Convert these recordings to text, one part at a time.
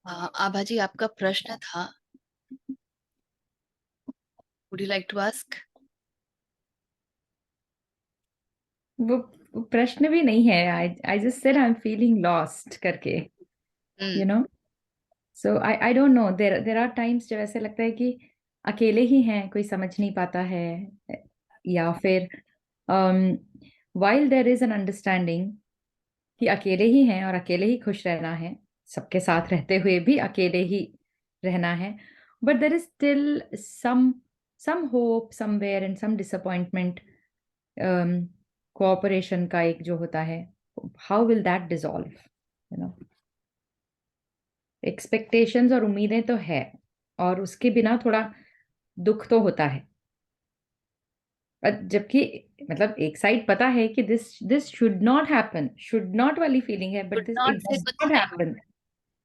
आभा जी, आपका प्रश्न था। Would you like to ask? वो प्रश्न भी नहीं है। I just said I am feeling lost करके, you know. So I don't know, there are times जब ऐसे लगता है कि अकेले ही हैं, कोई समझ नहीं पाता है, या फिर while there is an understanding कि अकेले ही हैं और अकेले ही खुश रहना है, सबके साथ रहते हुए भी अकेले ही रहना है, but there is still some hope somewhere and some disappointment. Cooperation का एक जो होता है, how will that dissolve, you know. Expectations और उम्मीदें तो है, और उसके बिना थोड़ा दुख तो होता है। जबकि मतलब एक साइड पता है कि this should not happen, should not वाली फीलिंग है, but should this not it say does कुछ नॉट नहीं। Happen,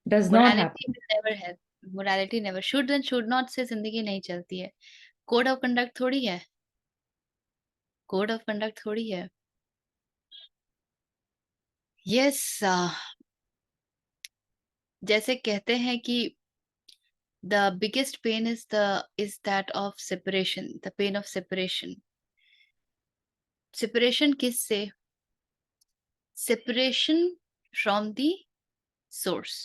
does not morality happen. Never है। Morality never, should and should not say जिंदगी नहीं चलती है। कोड ऑफ कंडक्ट थोड़ी है। कोड ऑफ कंडक्ट थोड़ी है। यस। जैसे कहते हैं कि the biggest pain is that of separation, the pain of separation. Separation किससे? सेपरेशन फ्रॉम द सोर्स,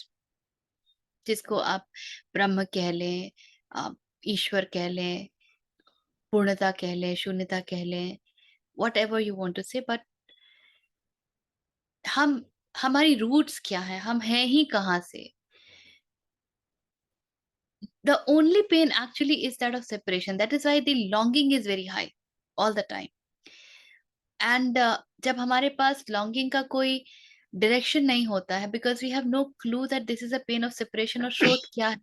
जिसको आप ब्रह्म कह लें, आप ईश्वर कह लें, पूर्णता कह लें, शून्यता कह लें, whatever you want to say. But हम हमारी रूट्स क्या है, हम हैं ही कहाँ से? The only pain actually is that of separation, that is why the longing is very high all the time. And जब हमारे पास लॉन्गिंग का कोई डायरेक्शन नहीं होता है, because we have no clue that this is a pain of separation, और स्रोत क्या है।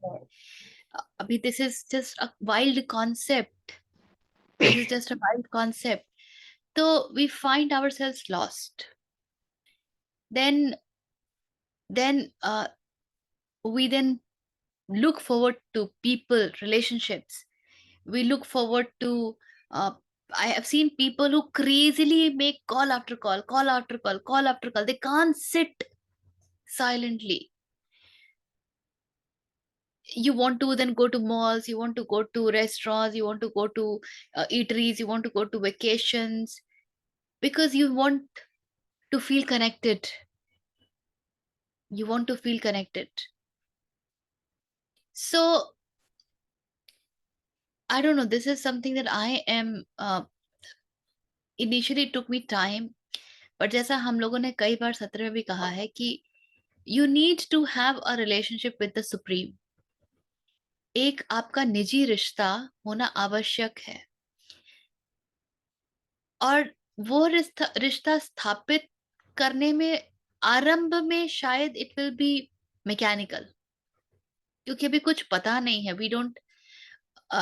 अभी this is just a wild concept, this is just a wild concept. तो we find ourselves lost. then then we then look forward to people, relationships. We look forward to uh, I have seen people who crazily make call after call, call after call, call after call. They can't sit silently. You want to then go to malls, you want to go to restaurants, you want to go to eateries, you want to go to vacations, because you want to feel connected. You want to feel connected. So I don't know, this is something that I am initially it took me time, but जैसा हम लोगों ने कई बार सत्र में भी कहा है कि you need to have a relationship with the supreme. एक आपका निजी रिश्ता होना आवश्यक है, और वो रिश्ता रिश्ता स्थापित करने में आरंभ में शायद इट विल बी मैकेनिकल, क्योंकि अभी कुछ पता नहीं है। वी डोंट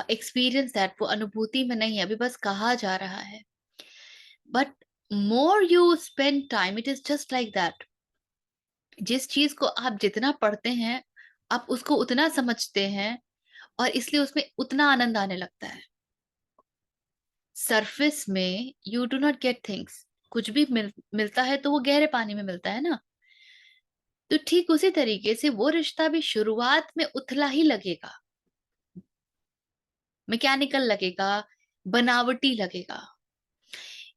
एक्सपीरियंस दैट, वो अनुभूति में नहीं है, अभी बस कहा जा रहा है। But more you spend time, it is just like that. जिस चीज को आप जितना पढ़ते हैं, आप उसको उतना समझते हैं, और इसलिए उसमें उतना आनंद आने लगता है। सरफेस में you do not get things. कुछ भी मिलता है तो वो गहरे पानी में मिलता है ना। तो ठीक उसी तरीके से वो रिश्ता भी शुरुआत में उथला ही लगेगा, मैकेनिकल लगेगा, बनावटी लगेगा।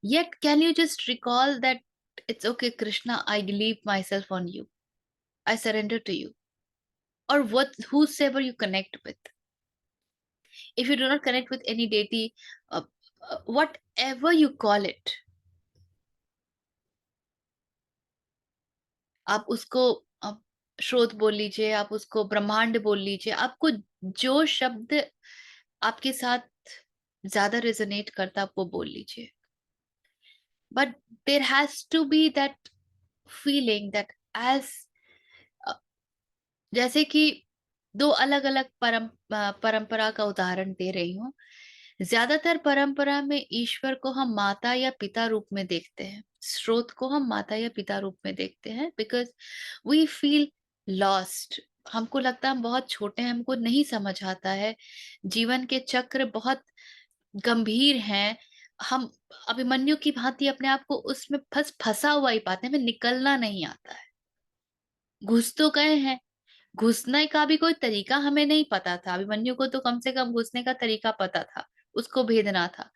Yet, can you just recall that it's okay, Krishna, I leave myself on you. I surrender to you. Or what, whosoever you connect with. If you do not connect with any deity, whatever you call it, आप उसको आप स्रोत बोल लीजिए, आप उसको ब्रह्मांड बोल लीजिए, आपको जो शब्द आपके साथ ज्यादा रेजोनेट करता आप वो बोल लीजिए। But there has to be that feeling that as, जैसे कि दो अलग अलग परंपरा का उदाहरण दे रही हूँ। ज्यादातर परंपरा में ईश्वर को हम माता या पिता रूप में देखते हैं, स्रोत को हम माता या पिता रूप में देखते हैं, बिकॉज वी फील लॉस्ट। हमको लगता है हम बहुत छोटे हैं, हमको नहीं समझ आता है, जीवन के चक्र बहुत गंभीर हैं। हम अभिमन्यु की भांति अपने आप को उसमें फंसा हुआ ही पाते हैं, हमें निकलना नहीं आता है। घुस तो गए हैं, घुसने का भी कोई तरीका हमें नहीं पता था। अभिमन्यु को तो कम से कम घुसने का तरीका पता था, उसको भेदना था।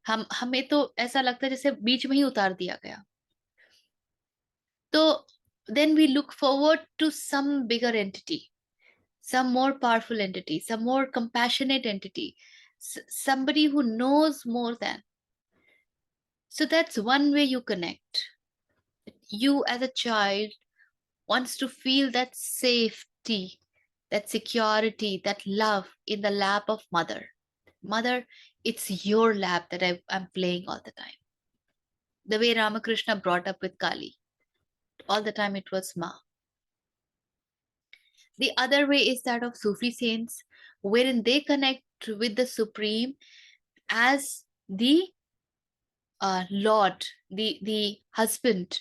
हमें तो ऐसा लगता है जैसे बीच में ही उतार दिया गया। तो then we look forward to some bigger entity, some more powerful entity, some more compassionate entity, somebody who knows more than. So that's one way you connect. You as a child wants to feel that safety, that security, that love in the lap of mother. Mother, it's your lap that I'm playing all the time. The way Ramakrishna brought up with Kali, all the time it was Ma. The other way is that of Sufi saints, wherein they connect with the Supreme as the Lord, the husband,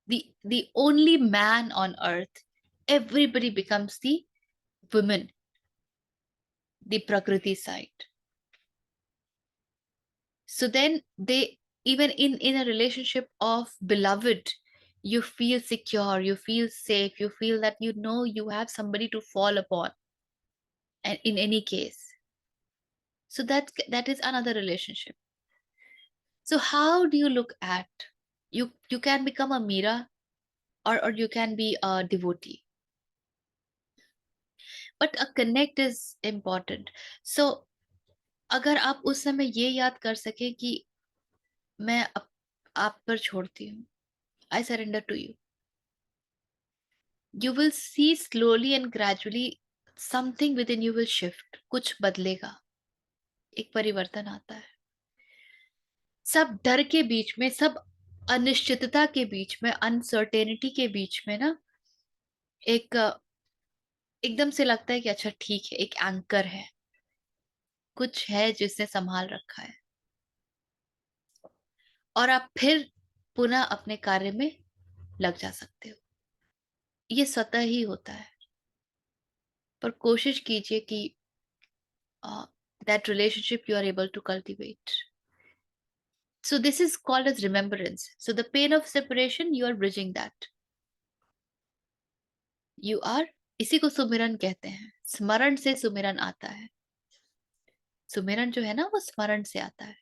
the only man on earth. Everybody becomes the woman, the Prakriti side. So then they, even in a relationship of beloved, you feel secure, you feel safe, you feel that you know you have somebody to fall upon, and in any case. So that is another relationship. So how do you look at, you can become a Mira, or you can be a devotee, but a connect is important. So अगर आप उस समय ये याद कर सके कि मैं आप पर छोड़ती हूँ, I surrender to you, you will see slowly and gradually something within you will shift. कुछ बदलेगा, एक परिवर्तन आता है। सब डर के बीच में, सब अनिश्चितता के बीच में, अनसर्टेनिटी के बीच में ना, एक एकदम से लगता है कि अच्छा ठीक है, एक एंकर है, कुछ है जिसने संभाल रखा है, और आप फिर पुनः अपने कार्य में लग जा सकते हो। ये स्वतः ही होता है, पर कोशिश कीजिए कि that relationship you are able to cultivate. So this is called as remembrance. So the pain of separation, you are bridging that. You are, इसी को सुमिरन कहते हैं। स्मरण से सुमिरन आता है। सुमिरन जो है ना, वो स्मरण से आता है।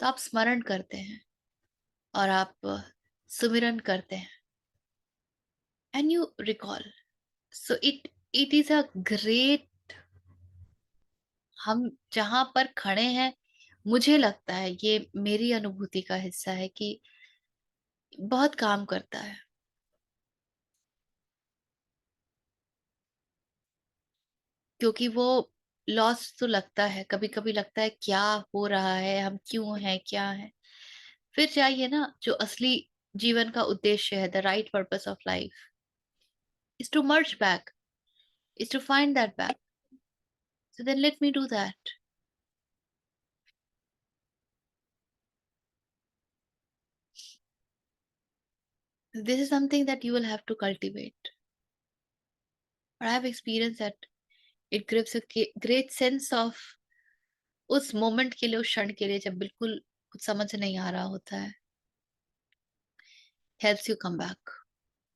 तो आप स्मरण करते हैं और आप सुमिरन करते हैं, and you recall. So it is a great, हम जहां पर खड़े हैं, मुझे लगता है ये मेरी अनुभूति का हिस्सा है कि बहुत काम करता है। क्योंकि वो लॉस तो लगता है, कभी कभी लगता है क्या हो रहा है, हम क्यों हैं, क्या है। फिर चाहिए ना, जो असली जीवन का उद्देश्य है, the right purpose of life is to merge back, is to find that back. So then let me do that. This is something that you will have to cultivate. But I have experienced that it gives a great sense of, उस moment के लिए, उस क्षण के लिए, जब बिल्कुल कुछ समझ नहीं आ रहा होता है, helps you come back,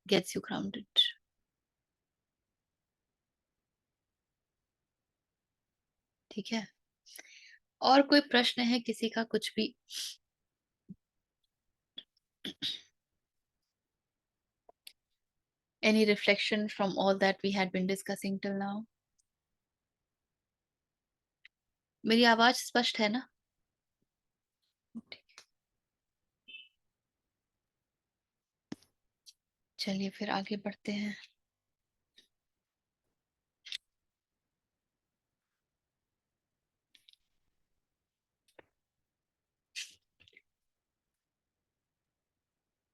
gets you grounded. ठीक है, और कोई प्रश्न है किसी का, कुछ भी? Any reflection from all that we had been discussing till now? मेरी आवाज स्पष्ट है ना? चलिए फिर आगे बढ़ते हैं।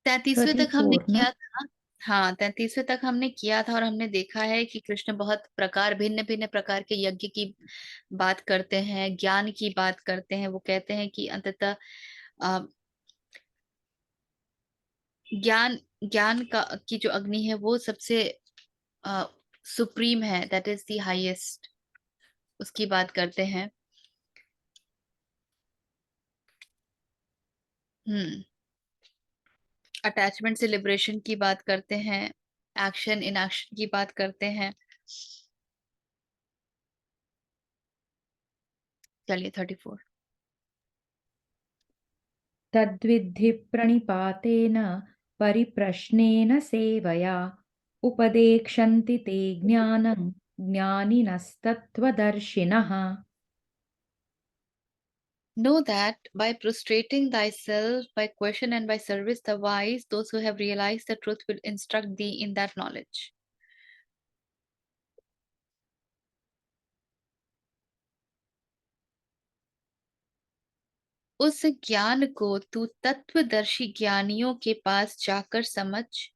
तैतीसवें तक हमने 34 ना? किया था। हाँ, 33वें तक हमने किया था, और हमने देखा है कि कृष्ण बहुत प्रकार, भिन्न भिन्न प्रकार के यज्ञ की बात करते हैं, ज्ञान की बात करते हैं। वो कहते हैं कि अंततः अ, ज्ञान ज्ञान का की जो अग्नि है, वो सबसे सुप्रीम है, दैट इज द हाईएस्ट, उसकी बात करते हैं। अटैचमेंट से लिबरेशन की बात करते हैं, एक्शन इनएक्शन की बात करते हैं। चलिए 34। तद्विद्धि प्रणिपातेन परिप्रश्नेन सेवया उपदेक्षन्ति ते ज्ञानं ज्ञानिनस्तत्त्वदर्शिनः। Know that by prostrating thyself, by question and by service, the wise, those who have realized the truth, will instruct thee in that knowledge. उस ज्ञान को तू तत्वदर्शी ज्ञानियों के पास जाकर समझ,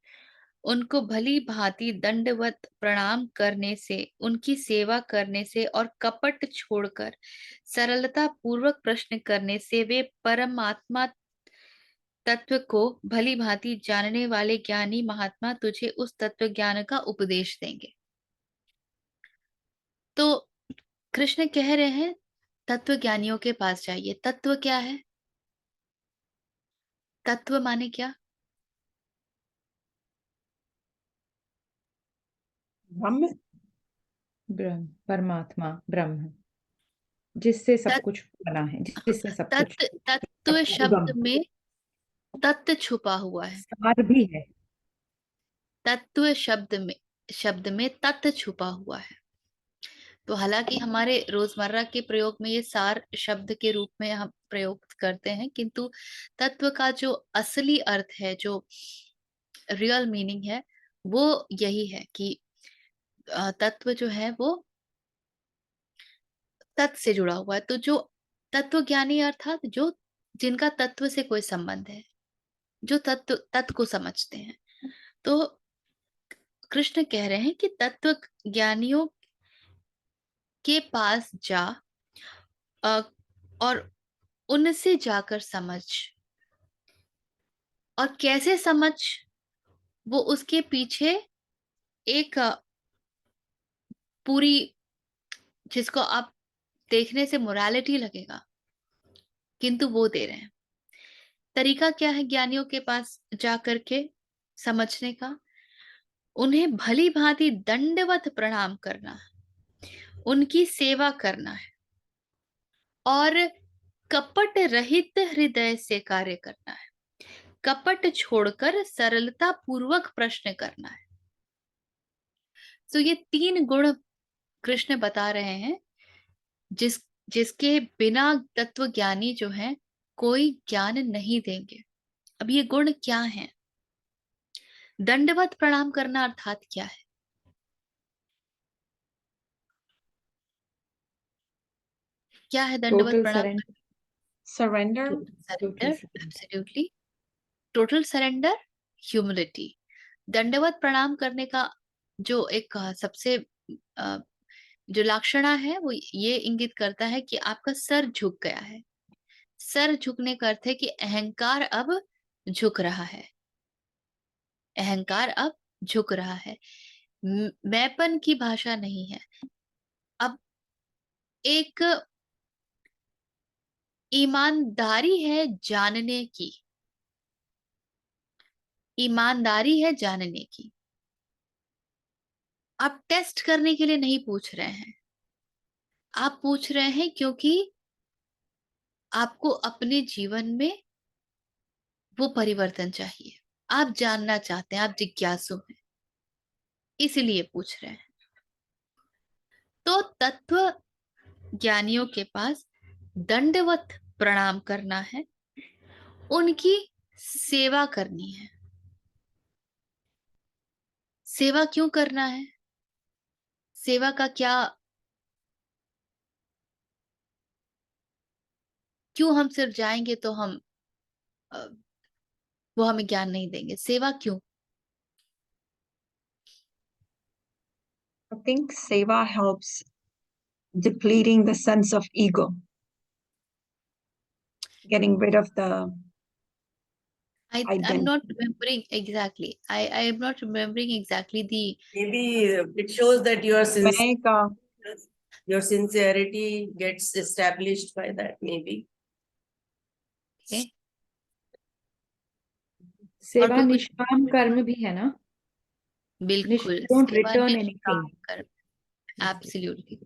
उनको भली भांति दंडवत प्रणाम करने से, उनकी सेवा करने से और कपट छोड़कर सरलता पूर्वक प्रश्न करने से वे परमात्मा तत्व को भली भांति जानने वाले ज्ञानी महात्मा तुझे उस तत्व ज्ञान का उपदेश देंगे। तो कृष्ण कह रहे हैं तत्व ज्ञानियों के पास जाइए। तत्व क्या है? तत्व माने क्या? ब्रह्म, ब्रह्म, परमात्मा, ब्रह्म, जिससे सब तत्, कुछ बना है, जिससे सब कुछ तत्व शब्द उगम में तत्व छुपा हुआ है। सार भी है। तत्व शब्द में तत्व छुपा हुआ है। तो हालांकि हमारे रोजमर्रा के प्रयोग में ये सार शब्द के रूप में हम प्रयोग करते हैं, किंतु तत्व का जो असली अर्थ है, जो रियल मीनिंग है, वो यही है कि तत्व जो है वो तत् से जुड़ा हुआ है। तो जो तत्व ज्ञानी अर्थात जो जिनका तत्व से कोई संबंध है, जो तत्व को समझते हैं। तो कृष्ण कह रहे हैं कि तत्व ज्ञानियों के पास जा और उनसे जाकर समझ। और कैसे समझ? वो उसके पीछे एक पूरी, जिसको आप देखने से मोरालिटी लगेगा, किंतु वो दे रहे हैं। तरीका क्या है ज्ञानियों के पास जाकर के समझने का? उन्हें भली भांति दंडवत प्रणाम करना है, उनकी सेवा करना है और कपट रहित हृदय से कार्य करना है। कपट छोड़कर सरलता पूर्वक प्रश्न करना है। तो ये 3 गुण कृष्ण बता रहे हैं जिसके बिना तत्व ज्ञानी जो है कोई ज्ञान नहीं देंगे। अब ये गुण क्या हैं? दंडवत प्रणाम करना अर्थात क्या है? क्या है दंडवत टोटल प्रणाम? Surrender, surrender, absolutely. Total surrender, humility. दंडवत प्रणाम करने का जो एक सबसे जो लक्षणा है वो ये इंगित करता है कि आपका सर झुक गया है। सर झुकने का अर्थ है कि अहंकार अब झुक रहा है। अहंकार अब झुक रहा है। मैंपन की भाषा नहीं है। अब एक ईमानदारी है जानने की। ईमानदारी है जानने की। आप टेस्ट करने के लिए नहीं पूछ रहे हैं। आप पूछ रहे हैं क्योंकि आपको अपने जीवन में वो परिवर्तन चाहिए। आप जानना चाहते हैं, आप जिज्ञासु हैं, इसीलिए पूछ रहे हैं। तो तत्व ज्ञानियों के पास दंडवत प्रणाम करना है, उनकी सेवा करनी है। सेवा क्यों करना है? सेवा का क्या, क्यों हम सिर्फ जाएंगे तो हम वो हमें ज्ञान नहीं देंगे? सेवा क्यों? I think seva helps depleting the sense of ego, getting rid of the I'm identity. not remembering exactly. I am not remembering exactly the. Maybe it shows that your मैं का your sincerity gets established by that, maybe. Okay. सेवा कोई कुछ- निष्काम कर्म भी है ना? बिल्कुल, don't सेवा return निष्काम anything. कर्म, एब्सोल्युटली।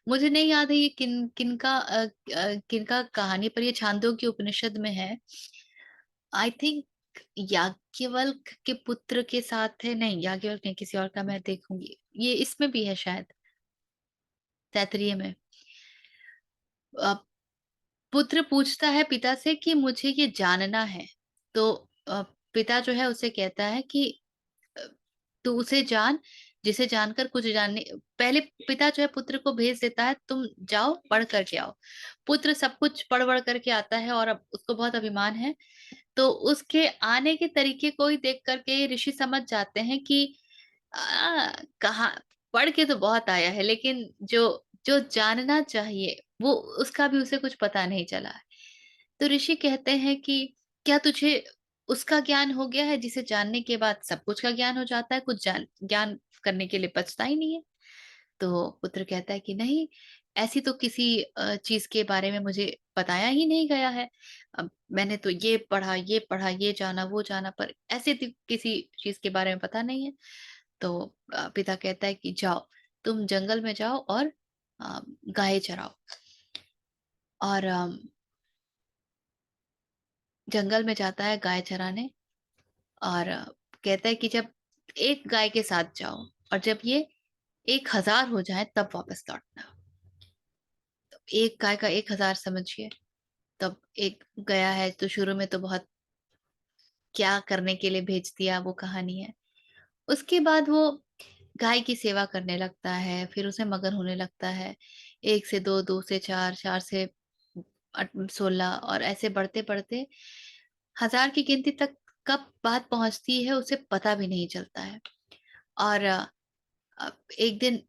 मुझे नहीं याद है ये किनका कहानी पर, ये छांदोग्य उपनिषद में है। आई थिंक याज्ञवल्क्य के पुत्र के साथ है, नहीं याज्ञवल्क्य नहीं, किसी और का, मैं देखूंगी, ये इसमें भी है शायद, तैत्तिरीय में। अ, पुत्र पूछता है पिता से कि मुझे ये जानना है, तो पिता जो है उसे कहता है कि अ, तू उसे जान जिसे जानकर कुछ जानने, पहले पिता जो है पुत्र को भेज देता है, तुम जाओ पढ़ करके आओ। पुत्र सब कुछ पढ़ वढ़ करके आता है और अब उसको बहुत अभिमान है, तो उसके आने के तरीके को ही देख करके ऋषि समझ जाते हैं कि कहा पढ़ के तो बहुत आया है, लेकिन जो जो जानना चाहिए वो उसका भी उसे कुछ पता नहीं चला है। तो ऋषि कहते हैं कि क्या तुझे उसका ज्ञान हो गया है जिसे जानने के बाद सब कुछ का ज्ञान हो जाता है, कुछ ज्ञान करने के लिए बचता ही नहीं है? तो पुत्र कहता है कि नहीं, ऐसी तो किसी चीज के बारे में मुझे बताया ही नहीं गया है। अब मैंने तो ये पढ़ा, ये जाना, वो जाना, पर ऐसे तो किसी चीज के बारे में पता नहीं है। तो पिता कहता है कि जाओ, तुम जंगल में जाओ और गाय चराओ। और जंगल में जाता है गाय चराने, और कहता है कि जब एक गाय के साथ जाओ और जब ये 1000 हो जाए तब वापस लौटना। तो एक गाय का 1000 समझिए। तब एक गया है तो शुरू में तो बहुत क्या करने के लिए भेज दिया, वो कहानी है। उसके बाद वो गाय की सेवा करने लगता है, फिर उसे मगन होने लगता है। 1 से 2, 2 से 4, 4 से 16, और ऐसे बढ़ते बढ़ते 1000 की गिनती तक कब बात पहुंचती है उसे पता भी नहीं चलता है। और एक दिन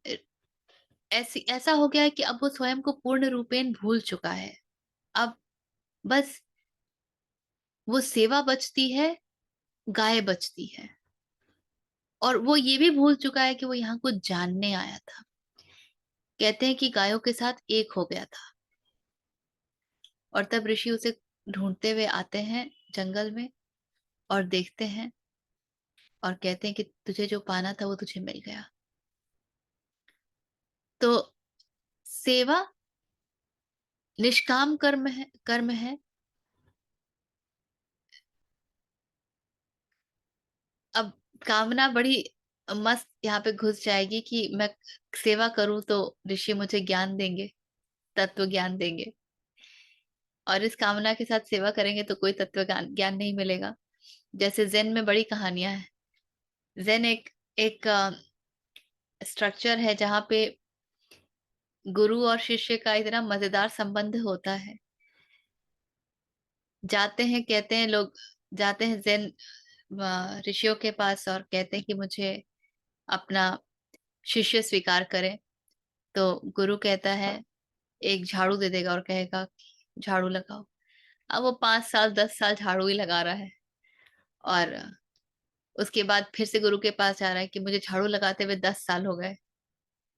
ऐसा हो गया है कि अब वो स्वयं को पूर्ण रूपेण भूल चुका है। अब बस वो सेवा बचती है, गाय बचती है, और वो ये भी भूल चुका है कि वो यहाँ कुछ जानने आया था। कहते हैं कि गायों के साथ एक हो गया था, और तब ऋषि उसे ढूंढते हुए आते हैं जंगल में और देखते हैं और कहते हैं कि तुझे जो पाना था वो तुझे मिल गया। तो सेवा निष्काम कर्म है। अब कामना बड़ी मस्त यहाँ पे घुस जाएगी कि मैं सेवा करूं तो ऋषि मुझे ज्ञान देंगे, तत्व ज्ञान देंगे, और इस कामना के साथ सेवा करेंगे तो कोई तत्व ज्ञान ज्ञान नहीं मिलेगा। जैसे जेन में बड़ी कहानियां हैं। जेन एक एक स्ट्रक्चर है जहाँ पे गुरु और शिष्य का इतना मजेदार संबंध होता है। जाते हैं, कहते हैं लोग, जाते हैं जेन ऋषियों के पास और कहते हैं कि मुझे अपना शिष्य स्वीकार करें। तो गुरु कहता है, एक झाड़ू दे देगा और कहेगा झाड़ू लगाओ। अब वो 5 साल 10 साल झाड़ू ही लगा रहा है, और उसके बाद फिर से गुरु के पास जा रहा है कि मुझे झाड़ू लगाते हुए 10 साल हो गए,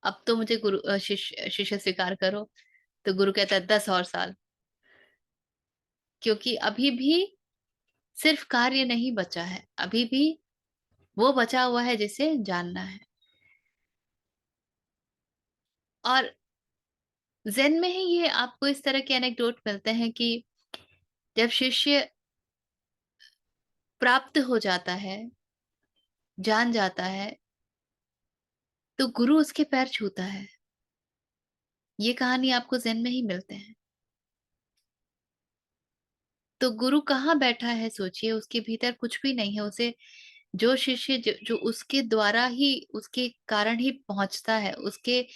अब तो मुझे गुरु शिष्य स्वीकार करो। तो गुरु कहता है 10 और साल, क्योंकि अभी भी सिर्फ कार्य नहीं बचा है, अभी भी वो बचा हुआ है जिसे जानना है। और जेन में ही ये आपको इस तरह के एनेक्डोट मिलते हैं कि जब शिष्य प्राप्त हो जाता है, जान जाता है, तो गुरु उसके पैर छूता है। ये कहानी आपको जेन में ही मिलते हैं। तो गुरु कहाँ बैठा है सोचिए, उसके भीतर कुछ भी नहीं है। उसे जो शिष्य जो उसके द्वारा ही, उसके कारण ही पहुंचता है, उसके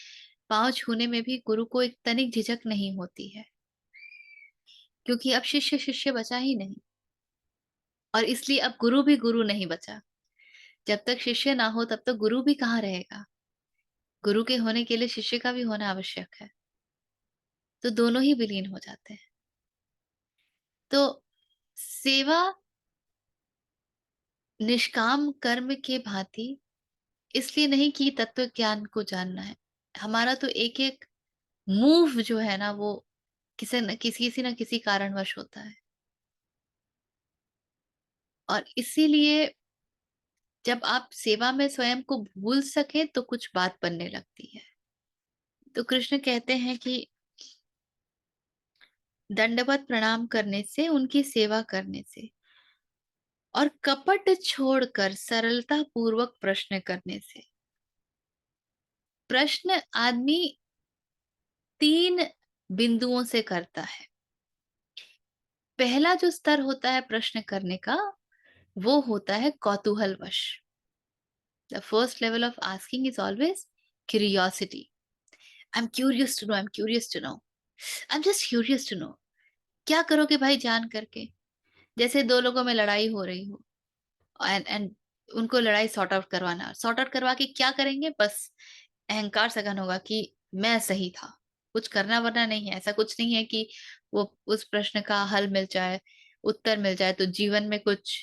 पांव छूने में भी गुरु को एक तनिक झिझक नहीं होती है, क्योंकि अब शिष्य शिष्य बचा ही नहीं, और इसलिए अब गुरु भी गुरु नहीं बचा। जब तक शिष्य ना हो तब तक गुरु भी कहाँ रहेगा। गुरु के होने के लिए शिष्य का भी होना आवश्यक है, तो दोनों ही विलीन हो जाते हैं। तो सेवा निष्काम कर्म के भांति इसलिए नहीं कि तत्व ज्ञान को जानना है। हमारा तो एक एक मूव जो है ना, वो किसी न किसी कारणवश होता है। और इसीलिए जब आप सेवा में स्वयं को भूल सके तो कुछ बात बनने लगती है। तो कृष्ण कहते हैं कि दंडवत प्रणाम करने से, उनकी सेवा करने से, और कपट छोड़कर सरलता पूर्वक प्रश्न करने से। प्रश्न आदमी 3 बिंदुओं से करता है। पहला जो स्तर होता है प्रश्न करने का, वो होता है कौतूहलवश। The first level of asking is always curiosity. I'm curious to know, I'm curious to know. I'm just curious to know. क्या करोगे भाई जान करके? जैसे 2 लोगों में लड़ाई हो रही हो एंड उनको लड़ाई सॉर्ट आउट करवा के क्या करेंगे? बस अहंकार सघन होगा कि मैं सही था, कुछ करना वरना नहीं है। ऐसा कुछ नहीं है कि वो उस प्रश्न का हल मिल जाए, उत्तर मिल जाए तो जीवन में कुछ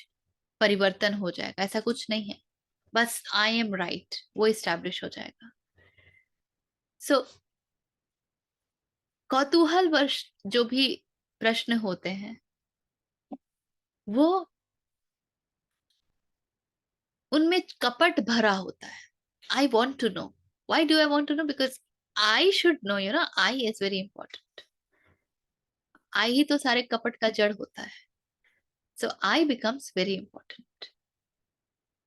परिवर्तन हो जाएगा, ऐसा कुछ नहीं है। बस आई एम राइट, वो इस्टेब्लिश हो जाएगा। सो कौतूहलवश जो भी प्रश्न होते हैं, वो उनमें कपट भरा होता है। I want to know. Why do I want to know? Because I should know, you know, I is very important. I ही तो सारे कपट का जड़ होता है। So I becomes very important.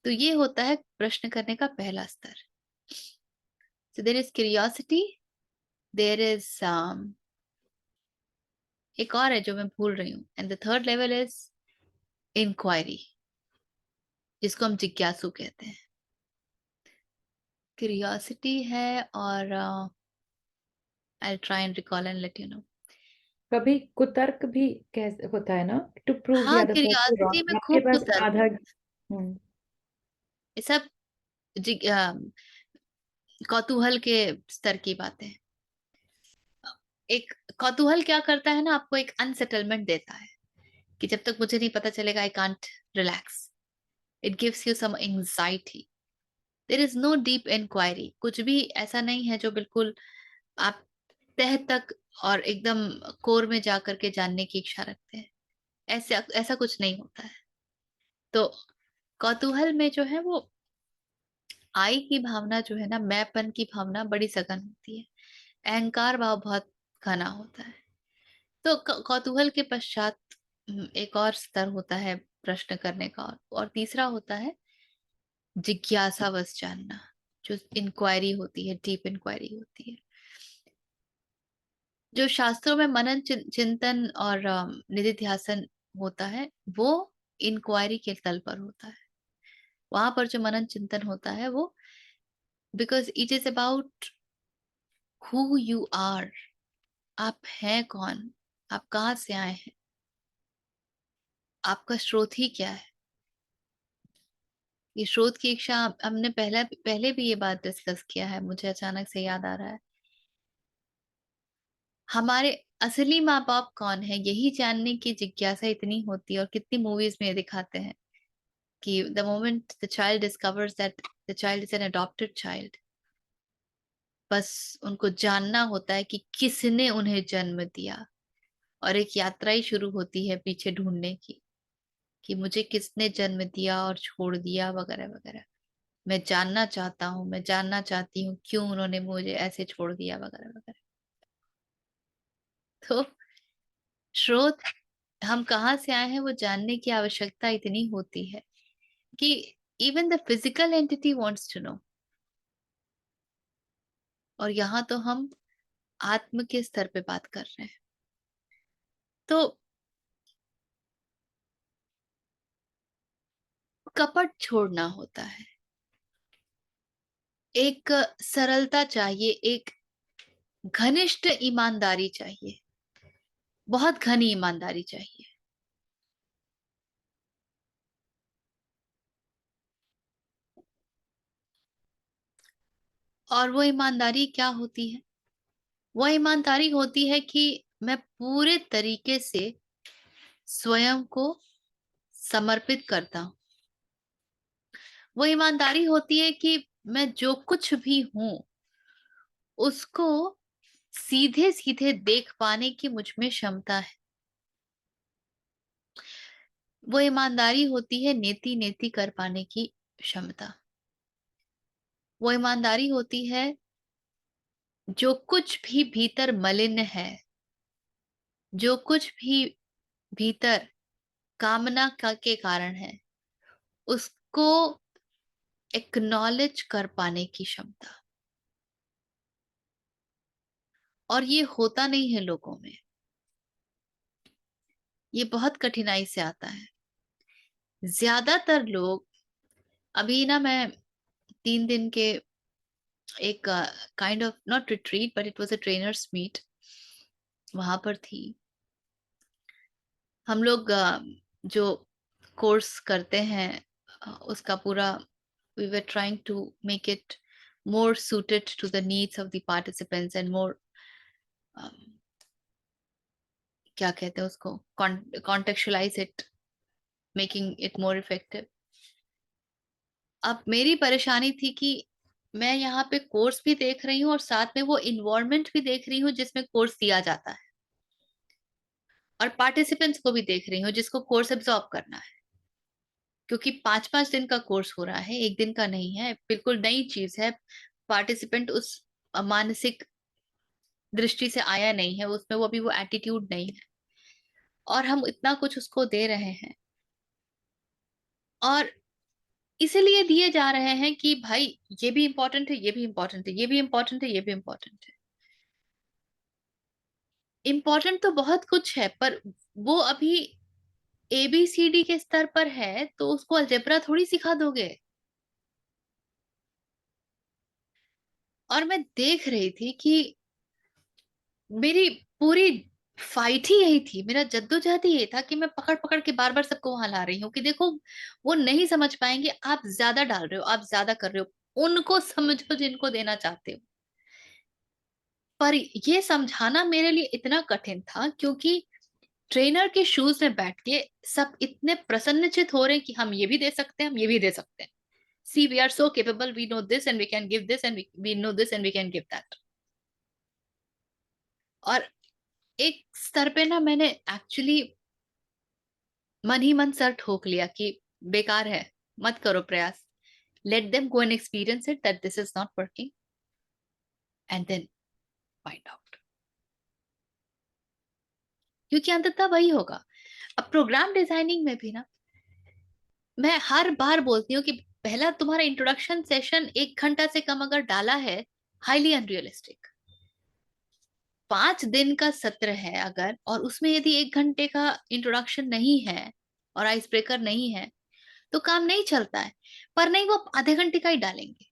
तो ये होता है प्रश्न करने का पहला स्तर। So there is curiosity, there is एक और है जो मैं भूल रही हूँ, and the third level is inquiry, जिसको हम जिज्ञासु कहते हैं। क्यूरियोसिटी है और I try and recall and let you know. कभी कुतर्क भी कह होता है ना, टू प्रूव द हाँ, अदर पर्सन क्यूरियोसिटी रॉन्ग। में आपके खूब पास कुतर्क आधा। होता है। ये सब कौतूहल के स्तर की बातें। एक कौतूहल क्या करता है ना, आपको एक अनसेटलमेंट देता है कि जब तक मुझे नहीं पता चलेगा I can't relax. It gives you some anxiety. There is no deep inquiry. कुछ भी ऐसा नहीं है जो बिल्कुल आप तह तक और एकदम कोर में जा करके जानने की इच्छा रखते हैं। ऐसा ऐसा कुछ नहीं होता है। तो कौतूहल में जो है वो आई की भावना जो है ना, मैंपन की भावना बड़ी सघन होती है। अहंकार भाव बहुत घना होता है। तो कौतूहल के पश्चात एक और स्तर होता है प्रश्न करने का, और तीसरा होता है जिज्ञासावश जानना, जो इंक्वायरी होती है, डीप इंक्वायरी होती है। जो शास्त्रों में मनन चिंतन और निधिध्यासन होता है, वो इंक्वायरी के तल पर होता है। वहां पर जो मनन चिंतन होता है वो, because it is about who you are. आप हैं कौन, आप कहाँ से आए हैं, आपका स्रोत ही क्या है। ये स्रोत की इच्छा हमने पहले भी ये बात डिस्कस किया है, मुझे अचानक से याद आ रहा है। हमारे असली माँ बाप कौन है, यही जानने की जिज्ञासा इतनी होती है। और कितनी मूवीज में ये दिखाते हैं कि the moment the child discovers that the child is an adopted child, बस उनको जानना होता है कि किसने उन्हें जन्म दिया, और एक यात्रा ही शुरू होती है पीछे ढूंढने की कि मुझे किसने जन्म दिया और छोड़ दिया, वगैरह वगैरह। मैं जानना चाहता हूँ, मैं जानना चाहती हूँ क्यों उन्होंने मुझे ऐसे छोड़ दिया, वगैरह वगैरह। तो स्रोत, हम कहाँ से आए हैं, वो जानने की आवश्यकता इतनी होती है कि even the physical entity wants to know. और यहाँ तो हम आत्म के स्तर पे बात कर रहे हैं। तो कपट छोड़ना होता है, एक सरलता चाहिए, एक घनिष्ठ ईमानदारी चाहिए, बहुत घनी ईमानदारी चाहिए। और वो ईमानदारी क्या होती है? वो ईमानदारी होती है कि मैं पूरे तरीके से स्वयं को समर्पित करता हूं। वो ईमानदारी होती है कि मैं जो कुछ भी हूं उसको सीधे सीधे देख पाने की मुझ में क्षमता है। वो ईमानदारी होती है नेति नेति कर पाने की क्षमता, वो ईमानदारी होती है जो कुछ भी भीतर मलिन है, जो कुछ भी भीतर कामना के कारण है, उसको एक्नॉलेज कर पाने की क्षमता। और ये होता नहीं है लोगों में, ये बहुत कठिनाई से आता है। ज्यादातर लोग, अभी ना मैं 3 दिन के एक kind of not retreat but it was a trainers meet, वहां पर थी। हम लोग जो कोर्स करते हैं उसका पूरा we were trying to make it more suited to the needs of the participants and more क्या कहते हैं उसको, contextualize it, making it more effective। अब मेरी परेशानी थी कि मैं यहाँ पे कोर्स भी देख रही हूँ और साथ में वो इन्वायरमेंट भी देख रही हूँ जिसमें कोर्स दिया जाता है, और पार्टिसिपेंट्स को भी देख रही हूँ जिसको कोर्स एब्जॉर्ब करना है, क्योंकि 5-5 दिन का कोर्स हो रहा है, एक दिन का नहीं है, बिल्कुल नई चीज है। पार्टिसिपेंट उस मानसिक दृष्टि से आया नहीं है, उसमें वो अभी वो एटीट्यूड नहीं है, और हम इतना कुछ उसको दे रहे हैं, और इसीलिए दिए जा रहे हैं कि भाई ये भी इंपॉर्टेंट है, ये भी इंपॉर्टेंट है, ये भी इंपॉर्टेंट है, ये भी इंपॉर्टेंट है। इंपॉर्टेंट तो बहुत कुछ है, पर वो अभी ABCD के स्तर पर है, तो उसको अलजेब्रा थोड़ी सिखा दोगे। और मैं देख रही थी कि मेरी पूरी फाइट ही यही थी, मेरा जद्दोजहद ही ये था कि मैं पकड़ पकड़ के बार बार सबको वहां ला रही हूँ कि देखो वो नहीं समझ पाएंगे, आप ज्यादा डाल रहे हो, आप ज्यादा कर रहे हो, उनको समझो जिनको देना चाहते हो। पर ये समझाना मेरे लिए इतना कठिन था, क्योंकि ट्रेनर के शूज में बैठ के सब इतने प्रसन्नचित हो रहे हैं कि हम ये भी दे सकते हैं, हम ये भी दे सकते हैं। See we are so capable, we know this and we can give this and we know this and we can give that. और एक स्तर पे ना मैंने एक्चुअली मन ही मन सर ठोक लिया कि बेकार है, मत करो प्रयास, let them go and experience it that this is not working and then find out. क्योंकि अंततः वही होगा। अब प्रोग्राम डिजाइनिंग में भी ना मैं हर बार बोलती हूँ कि पहला तुम्हारा इंट्रोडक्शन सेशन 1 घंटा से कम अगर डाला है, हाईली अनरियलिस्टिक। 5 दिन का सत्र है अगर, और उसमें यदि 1 घंटे का इंट्रोडक्शन नहीं है और आइस ब्रेकर नहीं है, तो काम नहीं चलता है। पर नहीं, वो आधे घंटे का ही डालेंगे,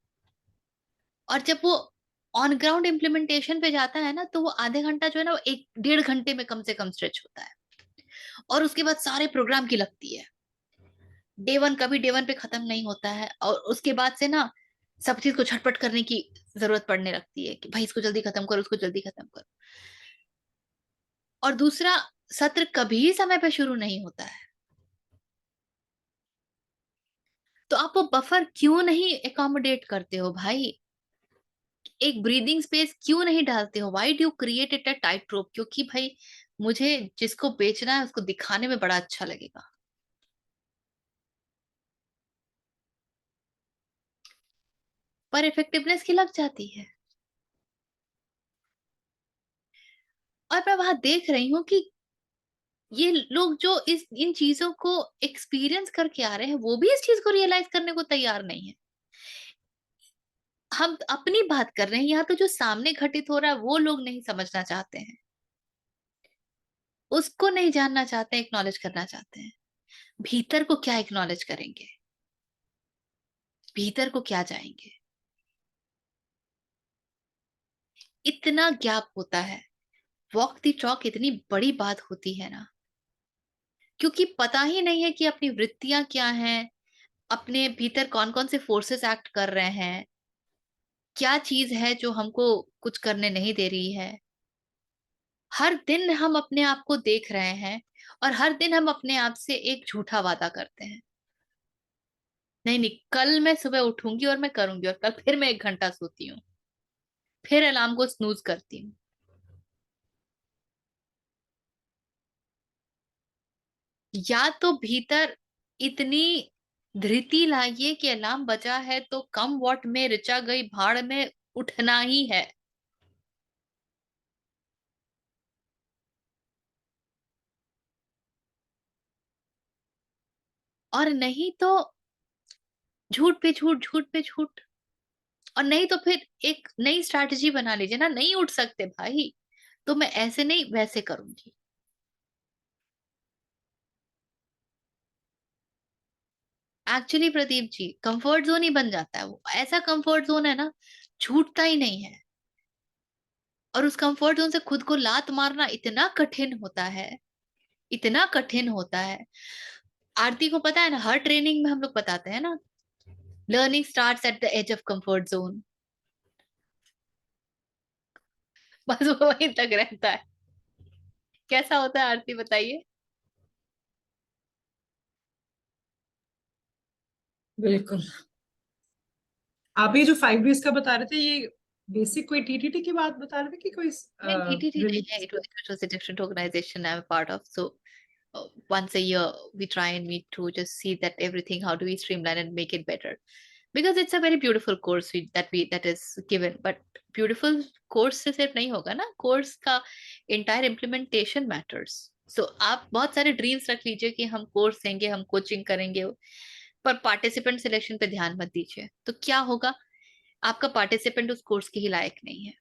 और जब वो ऑन ग्राउंड इम्प्लीमेंटेशन पे जाता है ना, तो वो आधे घंटा जो है ना, वो 1-1.5 घंटे में कम से कम स्ट्रेच होता है, और उसके बाद सारे प्रोग्राम की लगती है। डे 1 कभी डे 1 पे खत्म नहीं होता है, और उसके बाद से ना सब चीज को झटपट करने की जरूरत पड़ने लगती है कि भाई इसको जल्दी खत्म करो, उसको जल्दी खत्म करो। और दूसरा, सत्र कभी समय पे शुरू नहीं होता है, तो आप वो बफर क्यों नहीं एकोमोडेट करते हो भाई? एक ब्रीदिंग स्पेस क्यों नहीं डालते हो? Why do create it a tight रोप? क्योंकि भाई मुझे जिसको बेचना है उसको दिखाने में बड़ा अच्छा लगेगा। पर इफेक्टिवनेस की लग जाती है। और मैं वहां देख रही हूँ कि ये लोग जो इन चीजों को एक्सपीरियंस करके आ रहे हैं, वो भी इस चीज को रियलाइज करने को तैयार नहीं है। हम अपनी बात कर रहे हैं, यहाँ तो जो सामने घटित हो रहा है वो लोग नहीं समझना चाहते हैं, उसको नहीं जानना चाहते, एक्नॉलेज करना चाहते हैं। भीतर को क्या एक्नॉलेज करेंगे? भीतर को क्या जाएंगे? इतना गैप होता है। वॉक द टॉक इतनी बड़ी बात होती है ना, क्योंकि पता ही नहीं है कि अपनी वृत्तियां क्या हैं, अपने भीतर कौन कौन से फोर्सेस एक्ट कर रहे हैं, क्या चीज है जो हमको कुछ करने नहीं दे रही है। हर दिन हम अपने आप को देख रहे हैं, और हर दिन हम अपने आप से एक झूठा वादा करते हैं, नहीं नहीं कल मैं सुबह उठूंगी और मैं करूंगी, और कल फिर मैं 1 घंटा सोती हूँ, फिर अलार्म को स्नूज करती हूँ। या तो भीतर इतनी धृति लाइए कि अलार्म बजा है तो कम वॉट में ऋचा गई भाड़ में उठना ही है। और नहीं तो झूठ पे झूठ, झूठ पे झूठ। और नहीं तो फिर एक नई स्ट्रैटेजी बना लीजिए ना, नहीं उठ सकते भाई तो मैं ऐसे नहीं वैसे करूंगी। Actually Pradeep ji comfort zone ही बन जाता है वो, ऐसा कंफर्ट जोन है ना, छूटता ही नहीं है। और उस कंफर्ट जोन से खुद को लात मारना इतना कठिन होता है, इतना कठिन होता है। आरती को पता है ना, हर ट्रेनिंग में हम लोग बताते हैं ना, learning starts at the edge of comfort zone. बस वो वहीं तक रहता है। कैसा होता है आरती बताइए। बिल्कुल। आप ये जो 5 days का बता रहे थे, ये बेसिक कोई टीटीटी की बात बता रहे थे कि कोई नहीं, TTT नहीं है, religious- it was a different organization I'm a part of. So once a year we try and meet to just see that everything, how do we streamline and make it better, because it's a very beautiful course that is given. But beautiful course से सिर्फ नहीं होगा ना, course का entire implementation matters. So आप बहुत सारे dreams रख लीजिए कि हम कोर्स देंगे, हम कोचिंग करेंगे, पर पार्टिसिपेंट सिलेक्शन पे ध्यान मत दीजिए। तो क्या होगा, आपका पार्टिसिपेंट उस कोर्स के ही लायक नहीं है।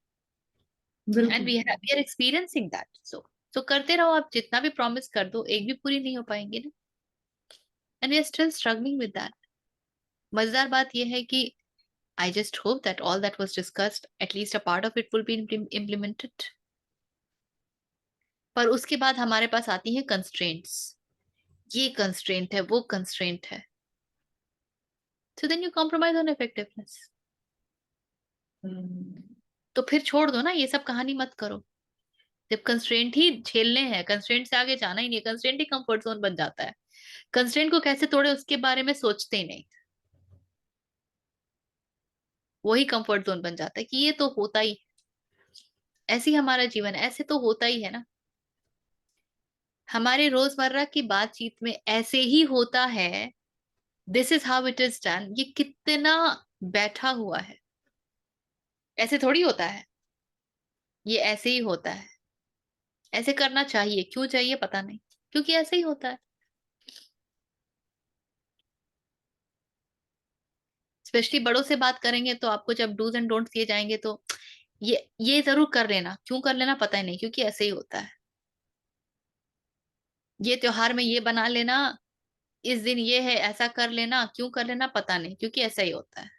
एंड बिल्कुल। We are experiencing that. So करते रहो, आप जितना भी प्रॉमिस कर दो एक भी पूरी नहीं हो पाएंगी ना। And we are still struggling with that. मजेदार बात यह है कि I just hope that all that was discussed, at least a part of it will be implemented. पर उसके बाद हमारे पास आती हैं कंस्ट्रेंट्स, ये कंस्ट्रेंट है, वो कंस्ट्रेंट है। So then you compromise on effectiveness. तो फिर छोड़ दो ना, ये सब कहानी मत करो। जब कंस्ट्रेंट ही झेलने हैं, कंस्ट्रेंट से आगे जाना ही नहीं है, कंस्ट्रेंट ही कंफर्ट जोन बन जाता है। कंस्ट्रेंट को कैसे तोड़े उसके बारे में सोचते ही नहीं, वही कंफर्ट जोन बन जाता है कि ये तो होता ही, ऐसे ही हमारा जीवन है, ऐसे तो होता ही है ना। हमारे रोजमर्रा की बातचीत में ऐसे ही होता है, this is how it is done, ये कितना बैठा हुआ है। ऐसे थोड़ी होता है, ये ऐसे ही होता है। ऐसे करना चाहिए, क्यों चाहिए पता नहीं, क्योंकि ऐसे ही होता है। स्पेशली बड़ों से बात करेंगे तो आपको जब डूज एंड डोंट्स दिए जाएंगे तो ये जरूर कर लेना, क्यों कर लेना पता ही नहीं, क्योंकि ऐसे ही होता है। ये त्योहार में ये बना लेना, इस दिन ये है, ऐसा कर लेना, क्यों कर लेना पता नहीं, क्योंकि ऐसा ही होता है।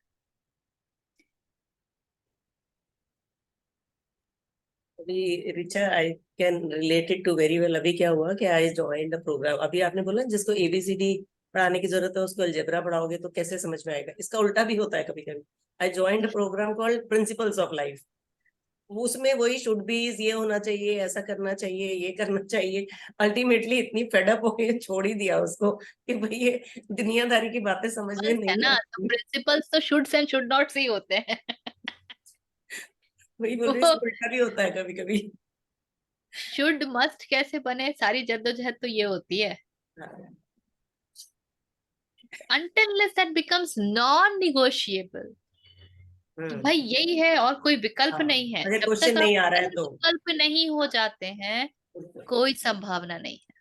अभी Richa I can relate it to very well. अभी क्या हुआ कि आई ज्वाइंड द प्रोग्राम। अभी आपने बोला जिसको एबीसीडी पढ़ाने की जरूरत है उसको अलजेब्रा पढ़ाओगे तो कैसे समझ में आएगा, इसका उल्टा भी होता है कभी कभी। I joined programme called principles of life. उसमें वही शुड बी, ये होना चाहिए, ऐसा करना चाहिए, ये करना चाहिए। अल्टीमेटली इतनी फेडअप हो गई, छोड़ ही दिया उसको कि भाई ये दुनियादारी की बातें समझ में है नहीं ना, तो आती। प्रिंसिपल्स तो शुड्स एंड शुड नॉट्स ही होते हैं। वही बोल रही हूँ, इसका उल्टा भी होता है कभी कभी। शुड मस्ट कैसे बने, सारी जद्दोजहद तो ये होती है। until unless that becomes non negotiable कि भाई यही है और कोई विकल्प हाँ, नहीं है, अगर जब क्वेश्चन तक आप नहीं आ रहा है तो विकल्प नहीं हो जाते हैं कोई संभावना नहीं है,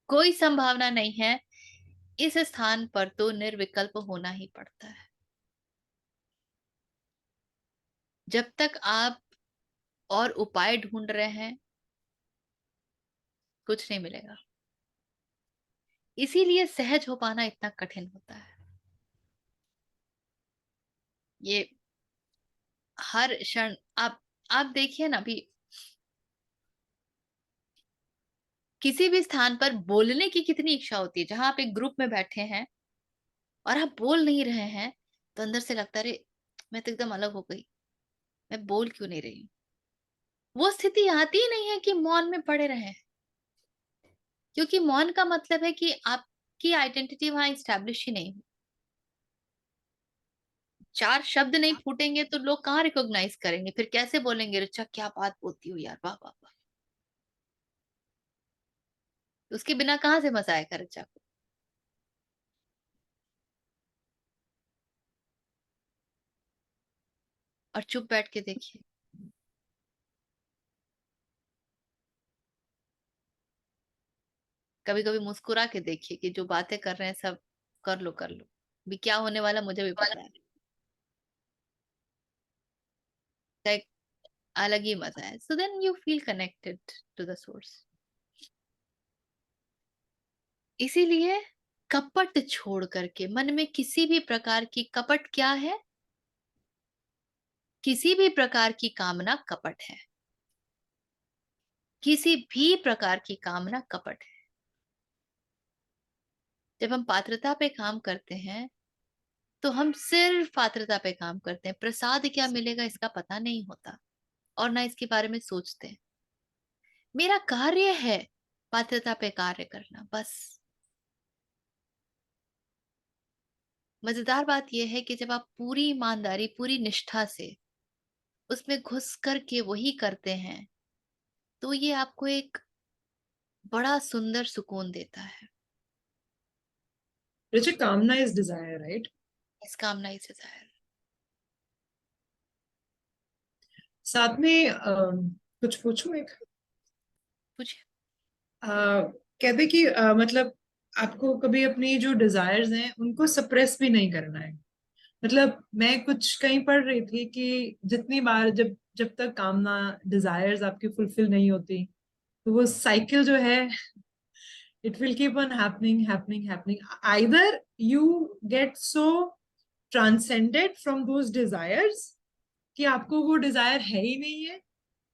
कोई संभावना नहीं है। इस स्थान पर तो निर्विकल्प होना ही पड़ता है। जब तक आप और उपाय ढूंढ रहे हैं कुछ नहीं मिलेगा। इसीलिए सहज हो पाना इतना कठिन होता है। ये हर क्षण आप देखिए ना, अभी किसी भी स्थान पर बोलने की कितनी इच्छा होती है। जहां आप एक ग्रुप में बैठे हैं और आप बोल नहीं रहे हैं तो अंदर से लगता है अरे मैं तो एकदम अलग हो गई, मैं बोल क्यों नहीं रही हूँ। वो स्थिति आती ही नहीं है कि मौन में पड़े रहे, क्योंकि मौन का मतलब है कि आपकी आइडेंटिटी वहां स्टैब्लिश ही नहीं हुई। चार शब्द नहीं फूटेंगे तो लोग कहाँ रिकॉग्नाइज करेंगे, फिर कैसे बोलेंगे अच्छा क्या बात बोलती हो यार, वाह वाह वाह। उसके बिना कहाँ से मजा आएगा रचा को। और चुप बैठ के देखिए। कभी कभी मुस्कुरा के देखिए कि जो बातें कर रहे हैं सब कर लो कर लो, भी क्या होने वाला मुझे भी पता है। का एक अलग ही मजा है। So then you feel connected to the source. इसीलिए कपट छोड़ करके, मन में किसी भी प्रकार की कपट क्या है, किसी भी प्रकार की कामना कपट है, किसी भी प्रकार की कामना कपट है। जब हम पात्रता पे काम करते हैं तो हम सिर्फ पात्रता पे काम करते हैं, प्रसाद क्या मिलेगा इसका पता नहीं होता और ना इसके बारे में सोचते हैं। मेरा कार्य है पात्रता पे कार्य करना, बस। मजेदार बात यह है कि जब आप पूरी ईमानदारी, पूरी निष्ठा से उसमें घुस करके वही करते हैं तो ये आपको एक बड़ा सुंदर सुकून देता है। रिचा, कामना इज डिजायर, राइट? इस कामना इस डिजायर। साथ में कुछ पूछूं एक? पूछिए। कहते कि मतलब आपको कभी अपनी जो डिजायर्स हैं उनको सप्रेस भी नहीं करना है। मतलब मैं कुछ कहीं पढ़ रही थी कि जितनी बार जब जब तक कामना, डिजायर्स आपकी फुलफिल नहीं होती, तो वो साइकिल जो है, it will keep on happening. Either you get so transcended from those desires कि आपको वो डिजायर है ही नहीं है,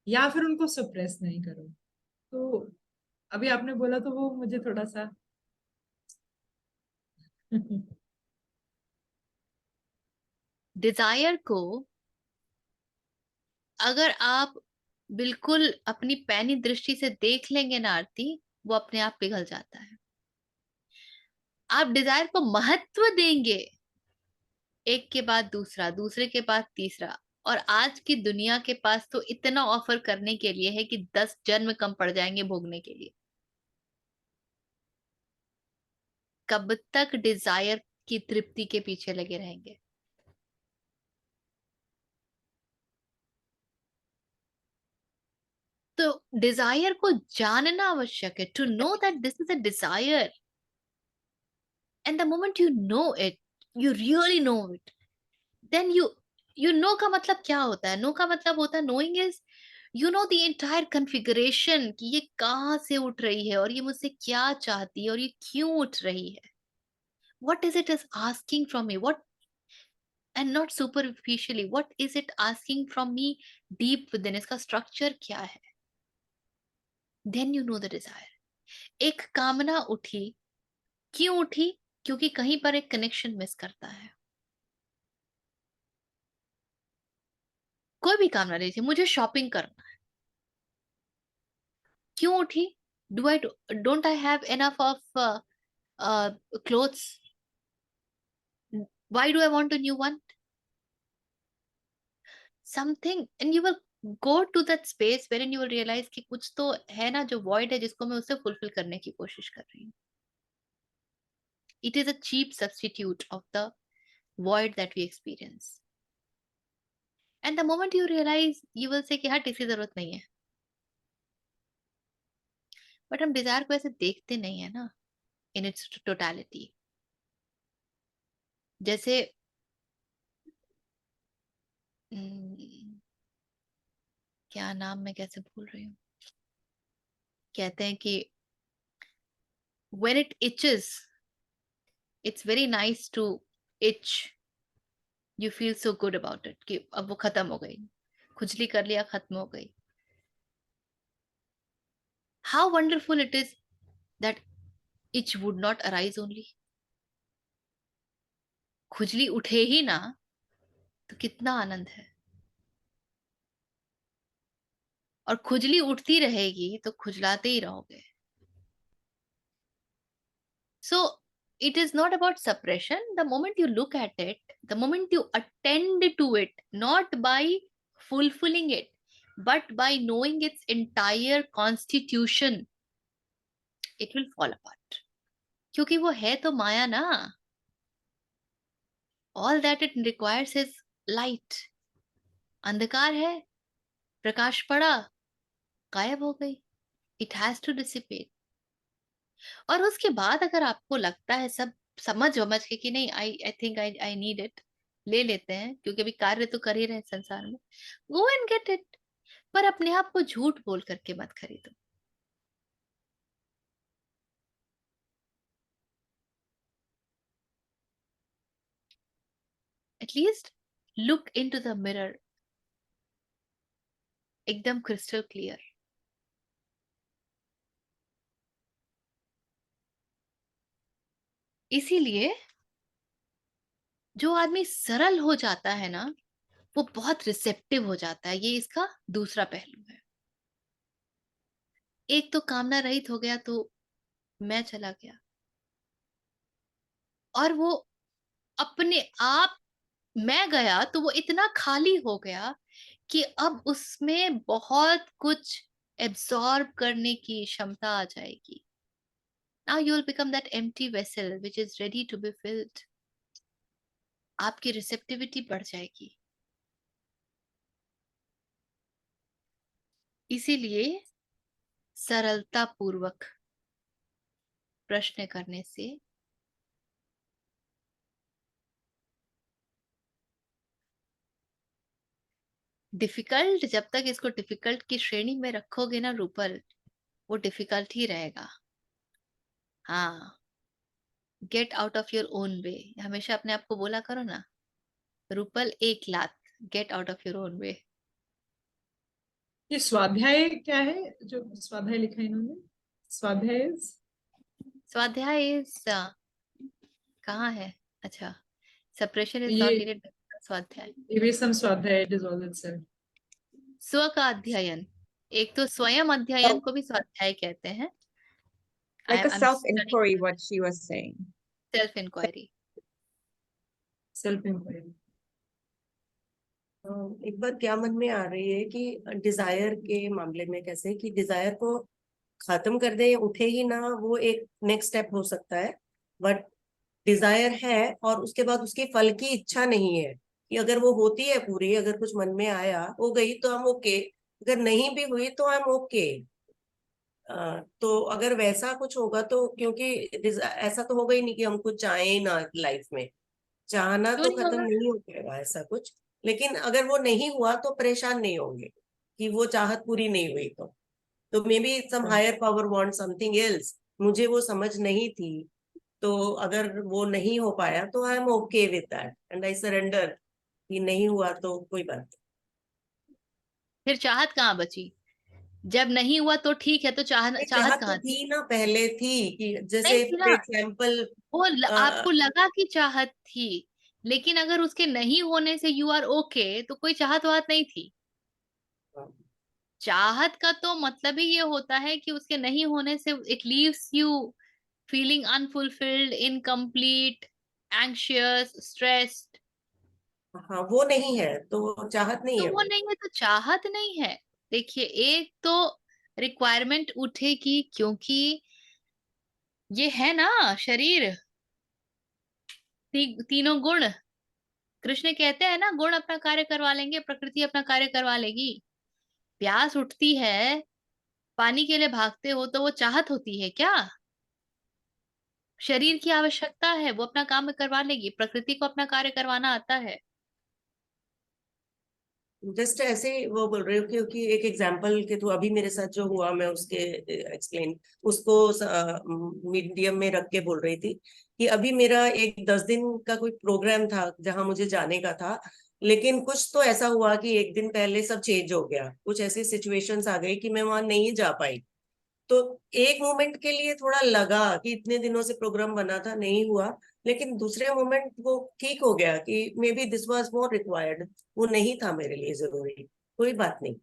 या फिर उनको सप्रेस नहीं करो। तो अभी आपने बोला तो वो मुझे थोड़ा सा डिजायर को अगर आप बिल्कुल अपनी पैनी दृष्टि से देख लेंगे ना आरती, वो अपने आप पिघल जाता है। आप डिजायर को महत्व देंगे, एक के बाद दूसरा, दूसरे के बाद तीसरा, और आज की दुनिया के पास तो इतना ऑफर करने के लिए है कि 10 जन्म कम पड़ जाएंगे भोगने के लिए। कब तक डिजायर की तृप्ति के पीछे लगे रहेंगे? तो डिजायर को जानना आवश्यक है, to know that this is a desire. And the moment you know it, you really know it, then you know का मतलब क्या होता है? नो का मतलब होता है, knowing is you know the entire configuration कि ये कहाँ से उठ रही है और ये मुझसे क्या चाहती है और ये क्यों उठ रही है। What is it is asking from me? What, and not superficially, what is it asking from me deep within? इसका स्ट्रक्चर क्या है? Then you know the desire. एक कामना उठी, क्यों उठी? क्योंकि कहीं पर एक कनेक्शन मिस करता है। कोई भी कामना लीजिए, मुझे शॉपिंग करना है, क्यों उठी? Don't I have enough of clothes? Why do I want a new one? Something, and you will go to that space wherein you will realize कि कुछ तो है ना जो void है, जिसको मैं उससे fulfill करने की कोशिश कर रही हूँ। It is a cheap substitute of the void that we experience. And the moment you realize, you will say कि हाँ, इसकी जरूरत नहीं है। But हम desire को ऐसे देखते नहीं है ना, in its totality. जैसे क्या नाम, मैं कैसे भूल रही हूँ। कहते हैं कि when it itches, it's very nice to itch. You feel so good about it कि अब वो खत्म हो गई, खुजली कर लिया, खत्म हो गई। How wonderful it is that itch would not arise only. खुजली उठे ही ना तो कितना आनंद है, और खुजली उठती रहेगी तो खुजलाते ही रहोगे। So it is not about suppression. The moment you look at it, the moment you attend to it, not by fulfilling it, but by knowing its entire constitution, it will fall apart. क्योंकि वो है तो माया ना। All that it requires is light. अंधकार है, प्रकाश पड़ा, गायब हो गई। It has to dissipate. और उसके बाद अगर आपको लगता है सब समझ वमझ के कि नहीं, I think I need it, ले लेते हैं क्योंकि अभी कार्य तो कर ही रहे हैं संसार में, गो एंड गेट इट। पर अपने आप को झूठ बोल करके मत खरीदो। At least look into the mirror, एकदम क्रिस्टल क्लियर। इसीलिए जो आदमी सरल हो जाता है ना, वो बहुत रिसेप्टिव हो जाता है। ये इसका दूसरा पहलू है। एक तो कामना रहित हो गया तो मैं चला गया, और वो अपने आप, मैं गया तो वो इतना खाली हो गया कि अब उसमें बहुत कुछ एब्सॉर्ब करने की क्षमता आ जाएगी। Now you will become that empty vessel which is ready to be filled. आपकी रिसेप्टिविटी बढ़ जाएगी। इसीलिए सरलता पूर्वक प्रश्न करने से डिफिकल्ट, जब तक इसको डिफिकल्ट की श्रेणी में रखोगे ना रूपल, वो डिफिकल्ट ही रहेगा। हाँ, get out of your own way. हमेशा अपने आप को बोला करो ना, रूपल एक लात, get out of your own way. ये स्वाध्याय क्या है जो स्वाध्याय लिखा है इन्होंने? स्वाध्याय स्वाध्याय इज कहाँ है? अच्छा, सेपरेशन इज ये नॉट नीडेड। स्वाध्याय, maybe some स्वाध्याय it is all itself. स्व का अध्ययन। एक तो स्वयं अध्ययन को भी स्वाध्याय कहते हैं। Like a I'm self-inquiry, what she was saying. Self inquiry. Self inquiry. एक बात क्या मन में आ रही है कि डिजायर के मामले में कैसे कि डिजायर को खत्म कर दे, उठे ही ना, वो एक नेक्स्ट स्टेप हो सकता है। बट डिजायर है और उसके बाद उसके फल की इच्छा नहीं है, कि अगर वो होती है पूरी, अगर कुछ मन में आया हो गई तो हम ओके, अगर नहीं भी हुई तो हम ओके। तो अगर वैसा कुछ होगा तो, क्योंकि ऐसा तो होगा ही नहीं कि हम कुछ चाहें ना लाइफ में, चाहना क्यों तो नहीं खत्म होगा? नहीं हो पाएगा ऐसा कुछ। लेकिन अगर वो नहीं हुआ तो परेशान नहीं होंगे कि वो चाहत पूरी नहीं हुई। तो maybe some higher power want something else, मुझे वो समझ नहीं थी। तो अगर वो नहीं हो पाया तो I am okay with that and I surrender, कि नहीं हुआ तो कोई बात नहीं। फिर चाहत कहाँ बची? जब नहीं हुआ तो ठीक है, तो चाहत चाहत तो कहाँ थी? थी ना, पहले थी कि नहीं जैसे थी फॉर ना। एग्जाम्पल। वो आपको लगा कि चाहत थी, लेकिन अगर उसके नहीं होने से यू आर ओके, तो कोई चाहत वाहत नहीं थी। चाहत का तो मतलब ही ये होता है कि उसके नहीं होने से it leaves you feeling unfulfilled, incomplete, anxious, stressed. हाँ, वो नहीं है तो चाहत नहीं तो है वो वो। नहीं है तो चाहत नहीं है। देखिए, एक तो रिक्वायरमेंट उठेगी क्योंकि ये है ना शरीर, तीनों गुण। कृष्ण कहते हैं ना, गुण अपना कार्य करवा लेंगे, प्रकृति अपना कार्य करवा लेगी। प्यास उठती है, पानी के लिए भागते हो, तो वो चाहत होती है क्या? शरीर की आवश्यकता है, वो अपना काम करवा लेगी। प्रकृति को अपना कार्य करवाना आता है। जस्ट ऐसे वो बोल रहे हो क्योंकि एक एग्जांपल के थ्रू अभी मेरे साथ जो हुआ, मैं उसके एक्सप्लेन उसको मीडियम में रख के बोल रही थी कि अभी मेरा एक 10 दिन का कोई प्रोग्राम था जहां मुझे जाने का था। लेकिन कुछ तो ऐसा हुआ कि एक दिन पहले सब चेंज हो गया, कुछ ऐसी सिचुएशंस आ गई कि मैं वहां नहीं जा पाई। तो एक मोमेंट के लिए थोड़ा लगा कि इतने दिनों से प्रोग्राम बना था, नहीं हुआ। लेकिन दूसरे मोमेंट वो ठीक हो गया कि may be this was more required, वो नहीं था मेरे लिए जरूरी, कोई बात नहीं।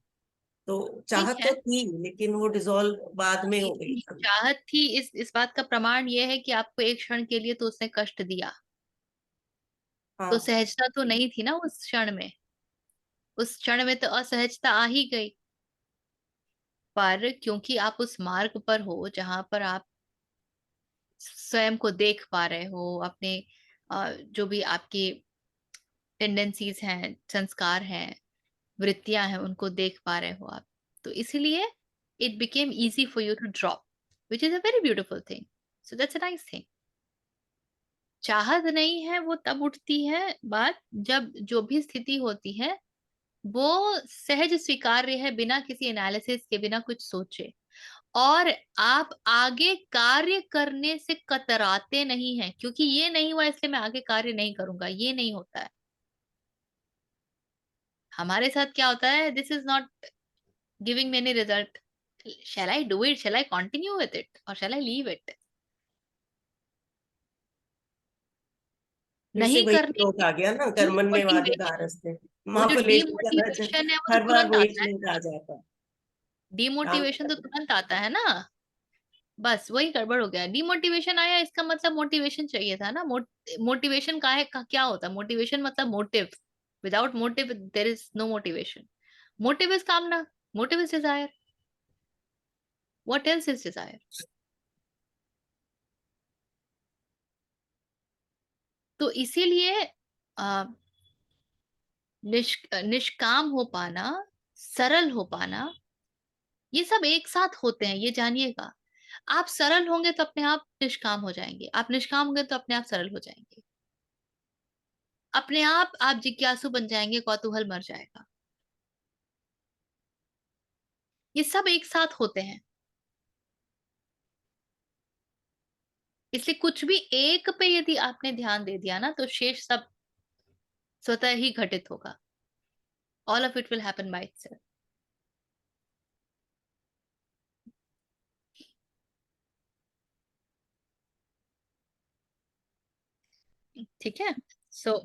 तो ठीक चाहत है, तो थी लेकिन वो डिसॉल्व बाद में हो गई। चाहत थी, इस बात का प्रमाण ये है कि आपको एक क्षण के लिए तो उसने कष्ट दिया, तो हाँ, सहजता तो नहीं थी ना उस क्षण में। उस क्षण में तो असहजता आ ही गई। पर क्योंकि आप उस मार्ग पर हो जहां पर आप स्वयं को देख पा रहे हो, अपने जो भी आपकी टेंडेंसीज हैं, संस्कार हैं, वृत्तियां हैं उनको देख पा रहे हो आप, तो इसीलिए it became easy for you to drop, which is a very beautiful thing. So that's a nice thing. चाहत नहीं है वो तब उठती है बात जब जो भी स्थिति होती है वो सहज स्वीकार्य है, बिना किसी एनालिसिस के, बिना कुछ सोचे, और आप आगे कार्य करने से कतराते नहीं हैं, क्योंकि ये नहीं हुआ इसलिए मैं आगे कार्य नहीं करूंगा, ये नहीं होता है. हमारे साथ क्या होता है, this is not giving me any result, shall I do it, shall I continue with it, और शैल आई लीव इट. फिर से नहीं वही करने श्लोक की आ गया ना, कर्मण्येवाधिकारस्ते डीमोटिवेशन, वो जो महाफलेषु कदाचन, डीमोटिवेशन है वो तो हर बार तुरंत वही आता है. श्लोक आ जाता है, काम डीमोटिवेशन तो करना। तुरंत आता है ना. बस वही गड़बड़ हो गया. डिमोटिवेशन आया, इसका मतलब मोटिवेशन चाहिए था ना. मोटिवेशन का है क्या होता है? मोटिवेशन मतलब motive. Without motive there is no motivation. Motive is कामना, motive is desire. What else is desire? तो इसीलिए अ, निष्काम हो पाना, सरल हो पाना, ये सब एक साथ होते हैं, ये जानिएगा. आप सरल होंगे तो अपने आप निष्काम हो जाएंगे, आप निष्काम होंगे तो अपने आप सरल हो जाएंगे, अपने आप जिज्ञासु बन जाएंगे, कौतूहल मर जाएगा. ये सब एक साथ होते हैं. इसलिए कुछ भी एक पे यदि आपने ध्यान दे दिया ना, तो शेष सब स्वतः ही घटित होगा. All of it will happen by itself. ठीक है. सो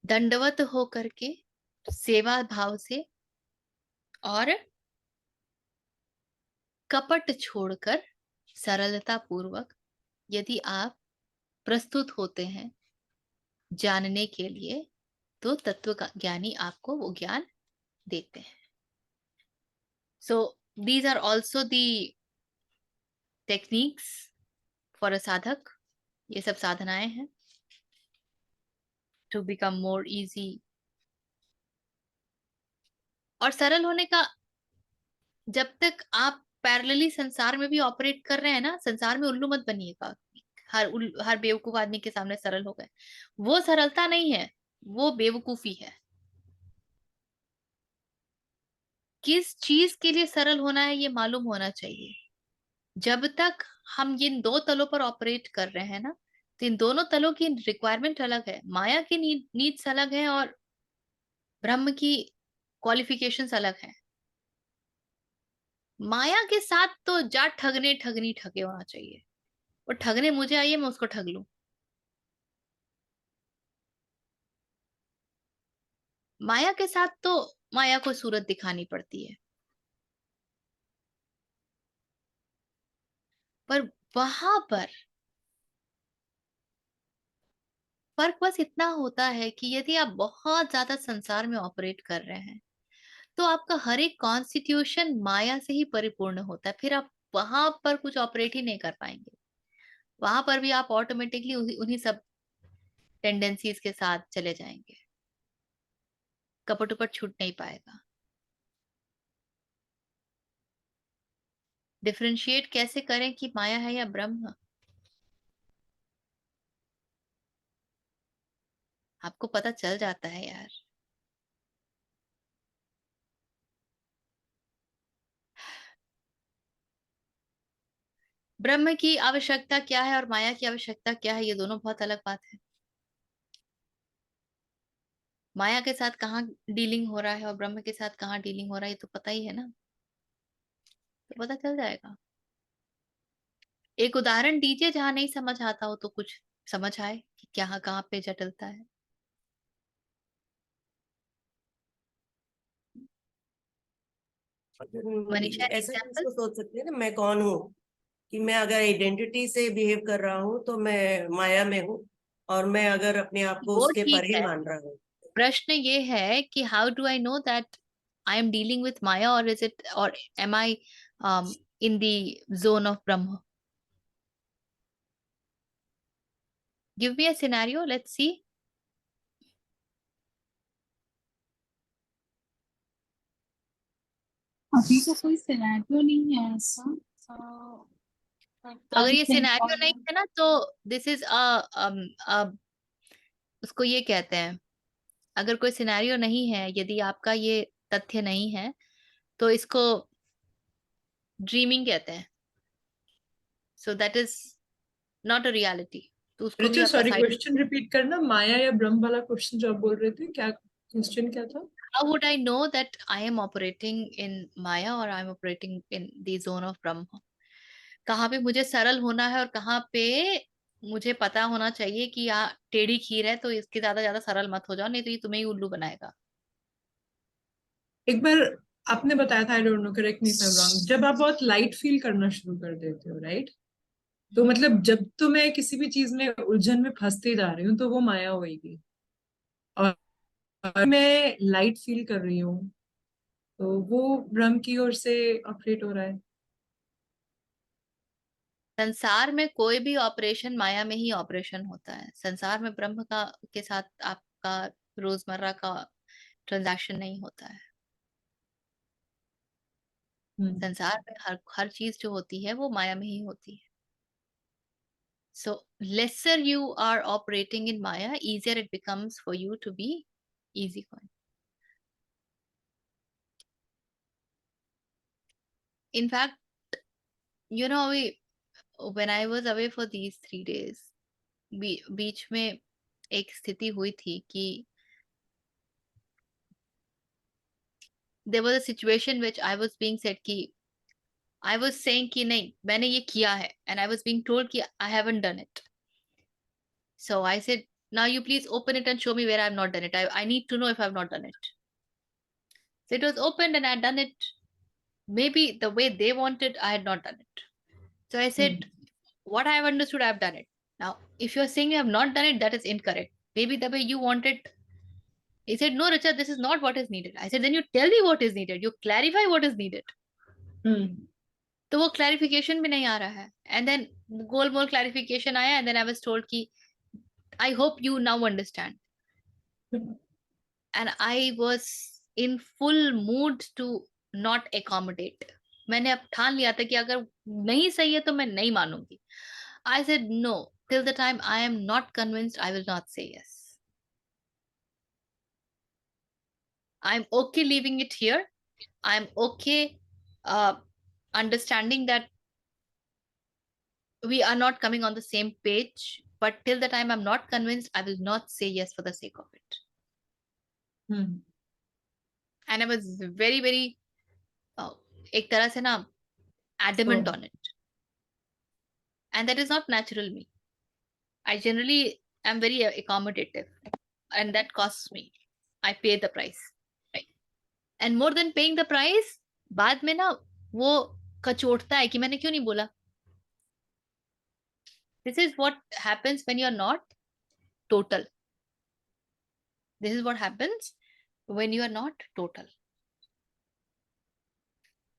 दंडवत हो करके, सेवा भाव से, और कपट छोड़कर सरलता पूर्वक यदि आप प्रस्तुत होते हैं जानने के लिए, तो तत्व का ज्ञानी आपको वो ज्ञान देते हैं. So these are also the techniques for a साधक. ये सब साधनाएं हैं टू बिकम मोर इजी. और सरल होने का, जब तक आप पैरेलली संसार में भी ऑपरेट कर रहे हैं ना, संसार में उल्लू मत बनिएगा. हर बेवकूफ आदमी के सामने सरल हो गए, वो सरलता नहीं है, वो बेवकूफी है. किस चीज के लिए सरल होना है ये मालूम होना चाहिए. जब तक हम इन दो तलों पर ऑपरेट कर रहे हैं ना, तो इन दोनों तलों की रिक्वायरमेंट अलग है. माया की नीड्स अलग है, और ब्रह्म की क्वालिफिकेशंस अलग है. माया के साथ तो जा ठगने ठगनी ठगे होना चाहिए. वो ठगने मुझे आइए, मैं उसको ठग लूं. माया के साथ तो माया को सूरत दिखानी पड़ती है. पर वहां पर फर्क बस इतना होता है कि यदि आप बहुत ज्यादा संसार में ऑपरेट कर रहे हैं, तो आपका हर एक कॉन्स्टिट्यूशन माया से ही परिपूर्ण होता है. फिर आप वहां पर कुछ ऑपरेट ही नहीं कर पाएंगे. वहां पर भी आप ऑटोमेटिकली उन्हीं सब टेंडेंसीज के साथ चले जाएंगे. कपट उपट छूट नहीं पाएगा. डिफरेंशिएट कैसे करें कि माया है या ब्रह्म? आपको पता चल जाता है यार. ब्रह्म की आवश्यकता क्या है और माया की आवश्यकता क्या है, ये दोनों बहुत अलग बात है. माया के साथ कहाँ डीलिंग हो रहा है और ब्रह्म के साथ कहाँ डीलिंग हो रहा है, ये तो पता ही है ना, तो पता चल जाएगा. एक उदाहरण दीजिए जहां नहीं समझ आता हो, तो कुछ समझ आए कि क्या कहाँ पे जटिलता है. मनीषा, ऐसा भी एग्जाम्पल. इसको सोच सकते हैं ना, मैं कौन हूँ, कि मैं अगर आइडेंटिटी से बिहेव कर रहा हूँ तो मैं माया में हूँ, और मैं अगर अपने आप को वो उसके ठीक परे है. मान रहा हूँ. प्रश्न ये है कि how do I know that I am dealing with maya, और इज इट, और am I in the zone of Brahm? Give me a scenario, let's see. अभी तो कोई सिनेरियो नहीं है ऐसा, so अगर ये don't think सिनेरियो नहीं on है ना तो दिस इज उसको ये कहते हैं, अगर कोई सिनेरियो नहीं है, यदि आपका ये तथ्य नहीं है, तो इसको ड्रीमिंग कहते हैं. So that is not a reality. तो उसको भी रिचा आपका सॉरी साइड. क्वेश्चन रिपीट करना, माया या ब्रह्म वाला क्वेश्चन जो आप बोल रहे थे, क्या क्वेश्चन क्या था? How would I know that I am operating in Maya or I am operating in the zone of Brahma? कहाँ पे मुझे सरल होना है और कहाँ पे मुझे पता होना चाहिए कि यहाँ टेढ़ी खीर है, तो इसके ज्यादा ज्यादा सरल मत हो जाओ, नहीं तो ये तुम्हें ही उल्लू बनाएगा. एक बार आपने बताया था, आई don't no, correct me if I am wrong, जब आप बहुत लाइट फील करना शुरू कर देते हो, राइट? तो मतलब जब तो मैं किसी भी चीज में उलझन में फंसते जा रही हूँ तो वो माया होगी, और मैं लाइट फील कर रही हूँ तो वो ब्रह्म की ओर से ऑपरेट हो रहा है. संसार में कोई भी ऑपरेशन माया में ही ऑपरेशन होता है. संसार में ब्रह्म का के साथ आपका रोजमर्रा का ट्रांजैक्शन नहीं होता है. संसार में हर चीज जो होती है वो माया में ही होती है. So lesser you are operating in Maya, easier it becomes for you to be easygoing. In fact, you know, when I was away for these 3 days, बीच में एक स्थिति हुई थी कि there was a situation which I was being said कि I was saying कि नहीं मैंने ये किया है, and I was being told कि I haven't done it. So I said, now you please open it and show me where I've not done it. I need to know if I've not done it. So it was opened and I had done it. Maybe the way they wanted, I had not done it. So I said, what I have understood, I have done it. Now, if you're saying you have not done it, that is incorrect. Maybe the way you want it. He said, no, Richa, this is not what is needed. I said, then you tell me what is needed. You clarify what is needed. तो वो clarification भी नहीं आ रहा है. And then goal mole clarification आया, and then I was told कि I hope you now understand. And I was in full mood to not accommodate. मैंने अब ठान लिया था कि अगर नहीं सही है तो मैं नहीं मानूंगी. I said no. Till the time I am not convinced, I will not say yes. I'm okay leaving it here. I'm okay understanding that we are not coming on the same page. But till the time I'm not convinced, I will not say yes for the sake of it. And I was very, very एक तरह से ना adamant on it. And that is not natural me. I generally am very accommodative, and that costs me. I pay the price. Right? And more than paying the price, बाद में ना वो कचोटता है कि मैंने क्यों नहीं बोला. This is what happens when you're not total. This is what happens when you are not total.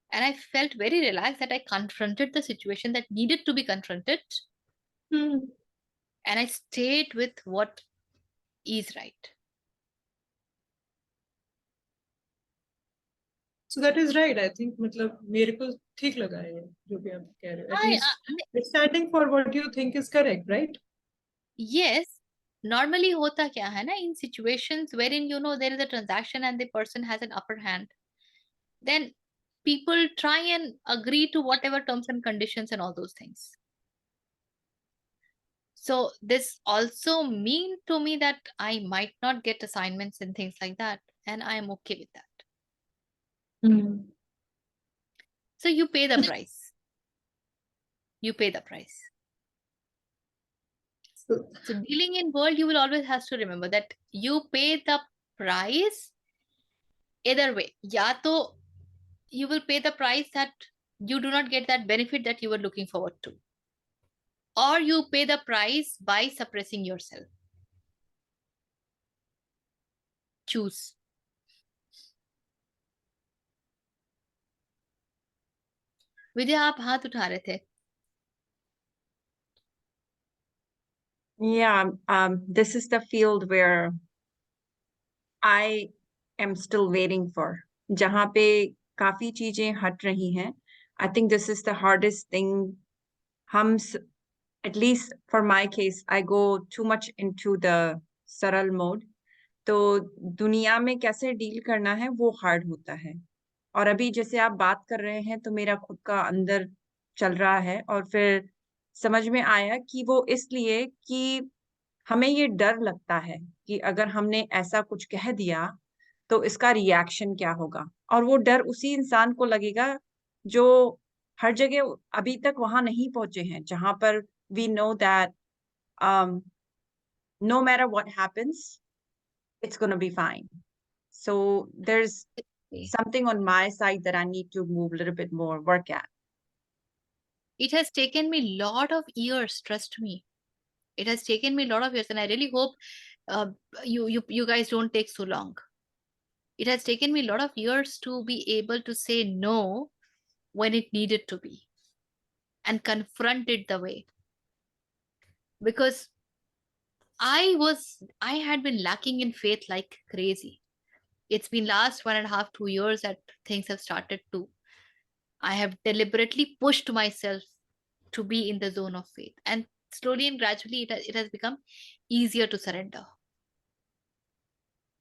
And I felt very relaxed that I confronted the situation that needed to be confronted. And I stayed with what is right. So that is right. I think मतलब मेरे को ठीक लगा है जो भी आप कह रहे हो. At least standing for what you think is correct, right? Yes. Normally होता क्या है ना, in situations wherein you know there is a transaction and the person has an upper hand, then people try and agree to whatever terms and conditions and all those things. So this also mean to me that I might not get assignments and things like that, and I am okay with that. So you pay the price. You pay the price. So dealing in world, you will always have to remember that you pay the price either way. या तो you will pay the price that you do not get that benefit that you were looking forward to, or you pay the price by suppressing yourself. Choose. विद्या, आप हाथ उठा रहे थे. Yeah, this is the field where I am still waiting for. जहाँ पे काफी चीजें हट रही हैं. I think this is the hardest thing. हम at least for my case, I go too much into the सरल mode. तो दुनिया में कैसे डील करना है वो हार्ड होता है. और अभी जैसे आप बात कर रहे हैं तो मेरा खुद का अंदर चल रहा है और फिर समझ में आया कि वो इसलिए कि हमें ये डर लगता है कि अगर हमने ऐसा कुछ कह दिया तो इसका रिएक्शन क्या होगा. और वो डर उसी इंसान को लगेगा जो हर जगह अभी तक वहां नहीं पहुंचे हैं, जहां पर we know that no matter what happens, it's going to be fine. So there's something on my side that I need to move a little bit more, work at. It has taken me a lot of years, trust me. It has taken me a lot of years, and I really hope you guys don't take so long. It has taken me a lot of years to be able to say no when it needed to be and confront it the way. Because I had been lacking in faith like crazy. It's been last 1.5, 2 years that things have started to. I have deliberately pushed myself to be in the zone of faith, and slowly and gradually it has become easier to surrender.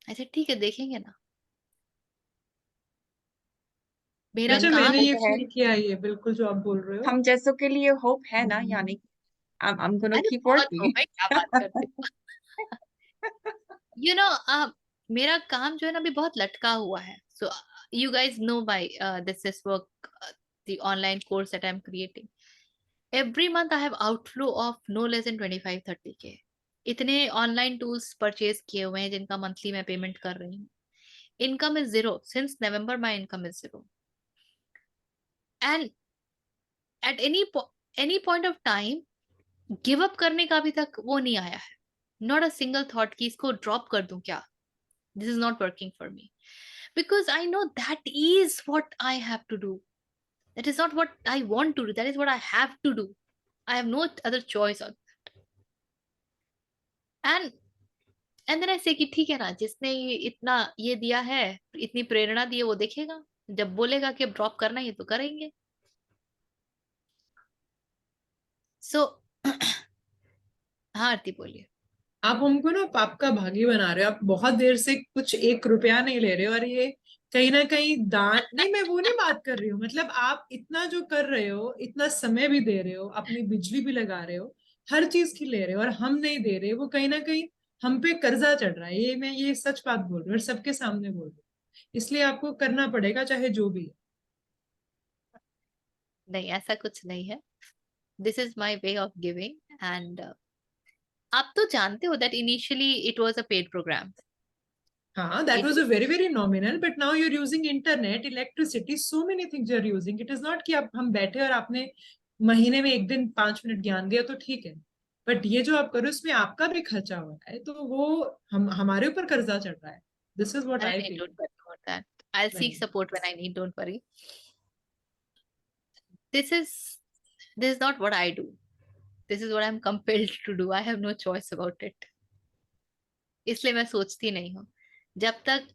I said, ठीक है, देखेंगे ना. मेरा अच्छा, काम मैंने ये है. फील किया, ये बिल्कुल जो आप बोल रहे हो. हम जैसों के लिए होप है ना, यानी I'm going to अरे keep बहुत working. हो भाई, क्या बात करते हो. मेरा काम जो है ना अभी बहुत लटका हुआ है. So you guys know this work, the online course that I'm creating. Every month I have outflow of no less than 25-30K. इतने ऑनलाइन टूल्स परचेज किए हुए हैं जिनका मंथली मैं पेमेंट कर रही हूँ. Income is zero. Since November my income is zero. And at any point of time give up करने का अभी तक वो नहीं आया है. नॉट अ सिंगल थॉट कि इसको ड्रॉप कर दूं क्या. This is not working for me because I know that is what I have to do. That is not what I want to do. That is what I have to do. I have no other choice on that. And then I say कि ठीक है ना, जिसने इतना ये दिया है, इतनी प्रेरणा दी है, वो देखेगा. जब बोलेगा कि अब ड्रॉप करना है तो करेंगे. So हाँ आरती बोलिए. आप हमको ना पाप का भागी बना रहे हो. आप बहुत देर से कुछ 1 रुपया नहीं ले रहे हो, और ये कहीं ना कहीं दान नहीं. मैं वो नहीं बात कर रही हूँ. मतलब आप इतना जो कर रहे हो, इतना समय भी दे रहे हो, अपनी बिजली भी लगा रहे हो, हर चीज की ले रहे हो, और हम नहीं दे रहे. वो कहीं ना कहीं हम पे कर्जा चढ़ रहा है. ये मैं ये सच बात बोल रही हूँ और सबके सामने बोल रही हूँ. इसलिए आपको करना पड़ेगा चाहे जो भी है. नहीं, ऐसा कुछ नहीं है. This is my way of giving. And आप तो जानते हो that initially it was a paid program. हाँ, that was a very very nominal, but now you're using internet, electricity, so many things you're using. It is not कि आप हम बैठे और आपने महीने में एक दिन 5 मिनट ज्ञान दिया तो ठीक है. बट ये जो आप करो इसमें आपका भी खर्चा हो रहा है, तो वो हमारे ऊपर कर्जा चढ़ रहा है. दिस इज व्हाट आई नहीं, feel. don't worry about that. I'll seek नहीं. support when I need. Don't worry. This is not what I do. This is what I'm compelled to do. I have no choice about it. इसलिए मैं सोचती नहीं हूँ. जब तक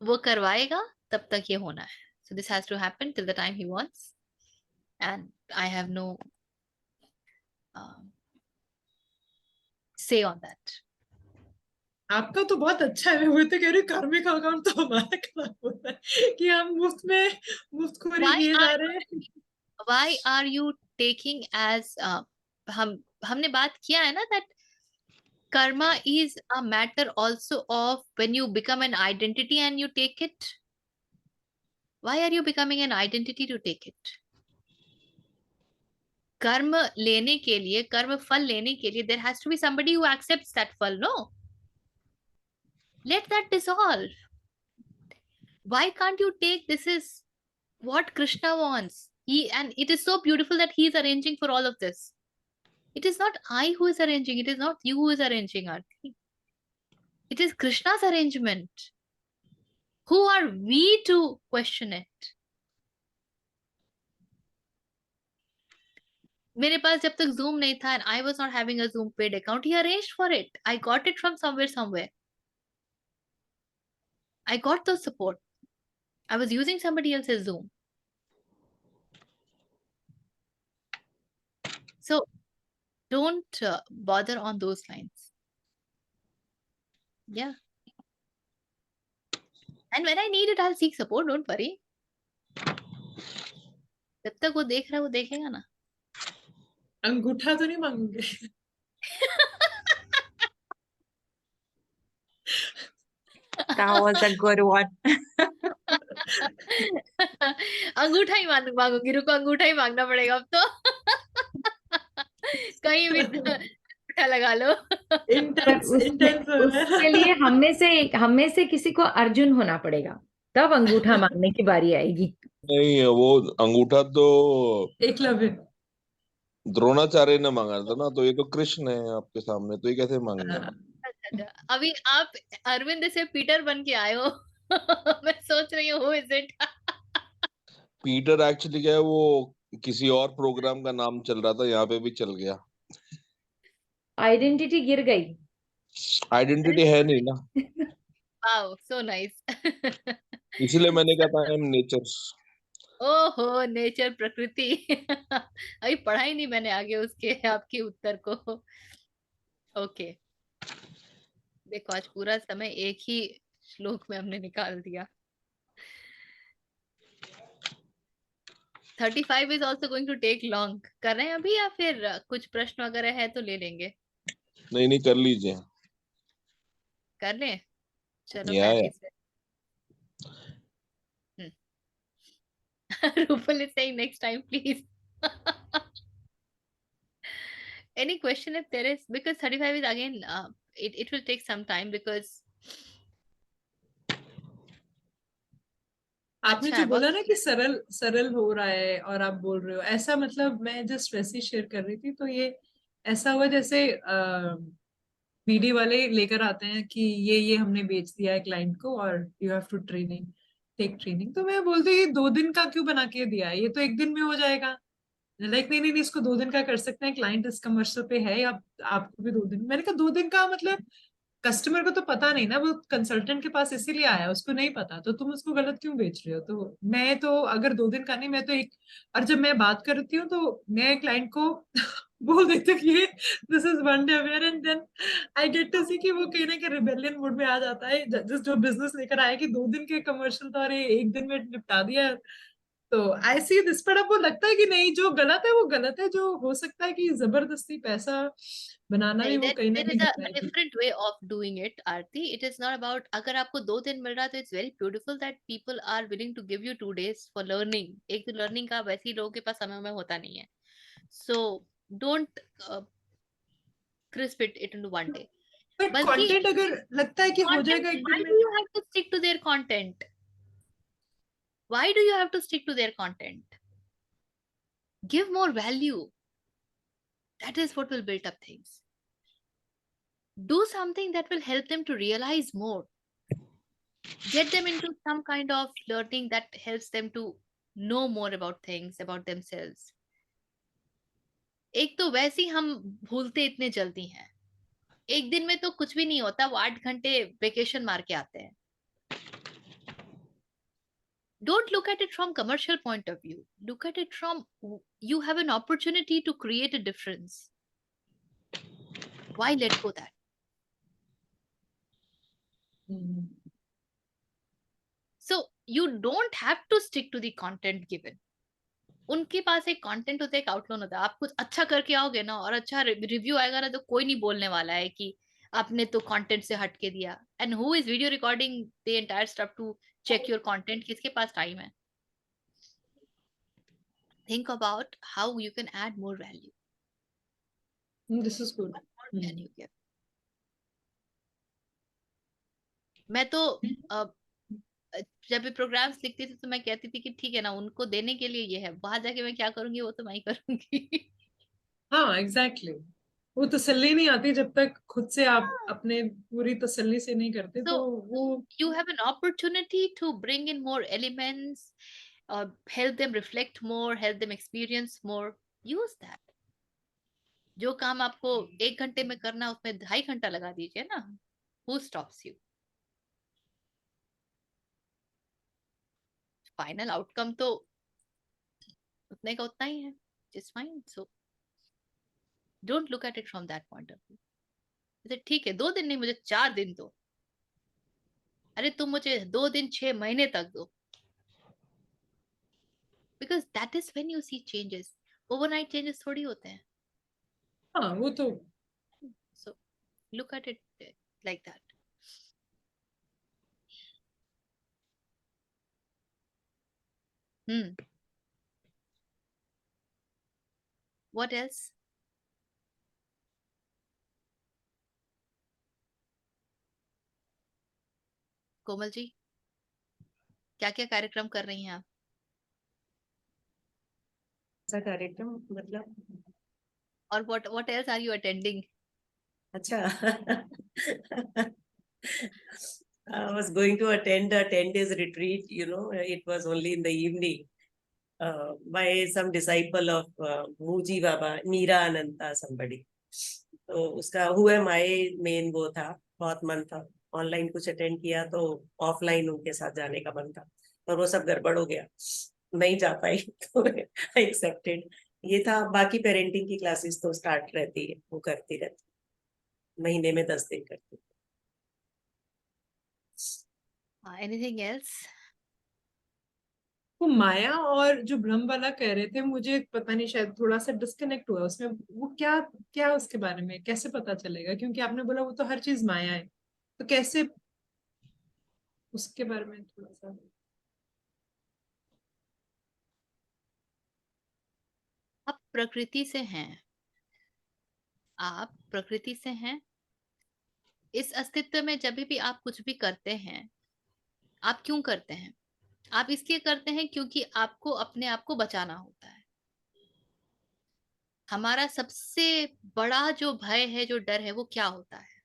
वो करवाएगा तब तक ये होना है. So this has to happen till the time he wants, and I have no say on that. आपका तो बहुत अच्छा है. मैं वो तो कह रही हूँ कार्मिक अकाउंट तो हमारा खराब होता है कि हम मुफ्तखोरी किए जा रहे हैं. Why are you taking as हमने बात किया है ना that karma is a matter also of when you become an identity and you take it. Why are you becoming an identity to take it? कर्म लेने के लिए, कर्म फल लेने के लिए there has to be somebody who accepts that फल. No, let that dissolve. Why can't you take, this is what Krishna wants. And it is so beautiful that he is arranging for all of this. It is not I who is arranging. It is not you who is arranging, Aarti. It is Krishna's arrangement. Who are we to question it? मेरे पास जब तक Zoom नहीं था and I was not having a Zoom paid account, he arranged for it. I got it from somewhere. I got the support. I was using somebody else's Zoom. So don't bother on those lines. Yeah. And when I need it, I'll seek support. Don't worry. जब तक वो देख रहा है वो देखेगा ना. अंगूठा तो नहीं मांगोगे? That was a good one. अंगूठा ही मांगूंगी. रुको, अंगूठा ही मांगना पड़ेगा अब तो. कहीं भी अंगूठा लगा लो. इंटेंस इंटेंस हो रहा उसके है. लिए हम में से किसी को अर्जुन होना पड़ेगा, तब अंगूठा मांगने की बारी आएगी. नहीं, वो अंगूठा तो एकलव्य. द्रोणाचार्य ने मांगा था ना, तो ये तो कृष्ण है आपके सामने, तो ये कैसे मांगेंगे? अच्छा, अभी आप अरविंद से पीटर बन के आए हो. मैं सोच रही हूँ who is it? Peter actually क्या है, वो किसी और प्रोग्राम का नाम चल रहा था, यहाँ पे भी चल गया. आइडेंटिटी गिर गई. आइडेंटिटी है नहीं ना, Wow, so nice. इसीलिए मैंने कहा था आई एम नेचर. ओहो, नेचर, प्रकृति. अभी पढ़ा ही नहीं मैंने आगे उसके आपके उत्तर को. ओके. देखो आज पूरा समय एक ही श्लोक में हमने निकाल दिया. 35 is also going to take long. कर रहे हैं अभी या फिर कुछ प्रश्न वगैरह है तो ले लेंगे? नहीं, कर लीजिए. कर लें? चलो या पैंतीस है. Rupal is saying next time, please. Any question if there is, because 35 is again, it will take some time because. आपने अच्छा, जो बोला बहुत ना कि सरल सरल हो रहा है और आप बोल रहे हो ऐसा, मतलब मैं जस्ट वैसे ही शेयर कर रही थी, तो ये ऐसा हुआ जैसे बीडी वाले लेकर आते हैं कि ये हमने बेच दिया है क्लाइंट को और you have to take training. तो मैं बोलती हूँ ये 2 दिन का क्यों बना के दिया है, ये तो 1 दिन में हो जाएगा. लाइक नहीं नहीं नहीं, इसको 2 दिन का कर सकते हैं, क्लाइंट इस कमर्शियल पे है, आपको भी 2 दिन. मैंने कहा 2 दिन का मतलब कस्टमर को तो पता नहीं ना, वो कंसल्टेंट के पास इसीलिए आया, उसको नहीं पता, तो तुम उसको गलत क्यों बेच रहे हो. तो मैं तो अगर 2 दिन का नहीं, मैं तो एक. और जब मैं बात करती हूँ तो मैं क्लाइंट को बोल देती हूँ कि this is 1 day aware, and then I get to see कि वो कहीं ना कहीं रिबेलियन मूड में आ जाता है, जिस जो बिजनेस लेकर आया कि 2 दिन के कमर्शियल तो अरे 1 दिन में निपटा दिया. तो आई सी दिस, पर अब वो लगता है कि नहीं, जो गलत है वो गलत है, जो हो सकता है कि जबरदस्ती पैसा बनाना भी नहीं, वो कहीं ना there कहीं is होता है a कि different way of doing it, Aarti. It is not about अगर आपको 2 दिन मिल रहा है तो it's very beautiful that people are willing to give you 2 days for learning. एक तो learning का वैसे ही लोगों के पास समय में होता नहीं है. So don't crisp it into 1 day. But बल्कि कंटेंट अगर लगता है कि हो content, जाएगा 1 why दिन do में. you have to stick to their content? Why do you have to stick to their content? Give more value. That is what will build up things. Do something that will help them to realize more. Get them into some kind of learning that helps them to know more about things, about themselves. एक तो वैसे ही हम भूलते इतने जल्दी हैं. 1 दिन में तो कुछ भी नहीं होता, वो 8 घंटे वेकेशन मार के आते हैं. Don't look at it from commercial point of view. Look at it from you have an opportunity to create a difference. Why let go that? So you don't have to stick to the content given. उनके पास एक content होता है, एक outline होता है. आप कुछ अच्छा करके आओगे ना और अच्छा रिव्यू आएगा ना, तो कोई नहीं बोलने वाला है कि आपने तो कंटेंट से हट के दिया. And who is video recording the entire stuff to check your content? किसके पास टाइम है? Think about how you can add more value. This is good. मैं तो जब भी प्रोग्राम्स लिखती थी तो मैं कहती थी कि ठीक है ना, उनको देने के लिए ये है, वहां जाके मैं क्या करूंगी वो तो मैं ही करूंगी. हाँ एग्जैक्टली. वो तसल्ली नहीं आती जब तक खुद से आप अपने पूरी तसल्ली से नहीं करते, तो So वो. you have an opportunity to bring in more elements, help them reflect more, help them experience more. Use that. जो काम आपको 1 घंटे में करना उसमें 2.5 घंटा लगा दीजिए ना. Who stops you? Final outcome तो उतने का उतना ही है, it's fine. So don't look at it from that point of view. ठीक है 2 दिन नहीं, मुझे 4 दिन दो. अरे तुम मुझे 2 दिन 6 महीने तक दो. Because that is when you see changes. Overnight changes थोड़ी होते हैं. हाँ वो तो So look at it like that. Hmm. What else? Komal ji, क्या क्या कार्यक्रम कर रही हैं आप? ऐसा कार्यक्रम मतलब? और what else are you attending? अच्छा. I was going to attend a 10 days retreat, it was only in the evening, by some disciple of Muji Baba, Meera Ananta, somebody. तो उसका हुआ माई मेन वो था, बहुत मन था. ऑनलाइन कुछ अटेंड किया तो ऑफलाइन उनके साथ जाने का मन था, और वो सब गड़बड़ हो गया, नहीं जा पाई. तो एक्सेप्टेड. ये था. बाकी पेरेंटिंग की क्लासेस तो स्टार्ट रहती है, वो करती रहती, महीने में 10 दिन करती. Anything else? वो माया और जो ब्रह्म वाला कह रहे थे, मुझे पता नहीं, शायद थोड़ा सा डिस्कनेक्ट हुआ उसमें. वो क्या क्या उसके बारे में कैसे पता चलेगा? क्योंकि आपने बोला वो तो हर चीज माया है, तो कैसे उसके बारे में थोड़ा सा. आप प्रकृति से हैं. आप प्रकृति से हैं. इस अस्तित्व में जब भी आप कुछ भी करते हैं, आप क्यों करते हैं? आप इसलिए करते हैं क्योंकि आपको अपने आप को बचाना होता है. हमारा सबसे बड़ा जो भय है, जो डर है, वो क्या होता है?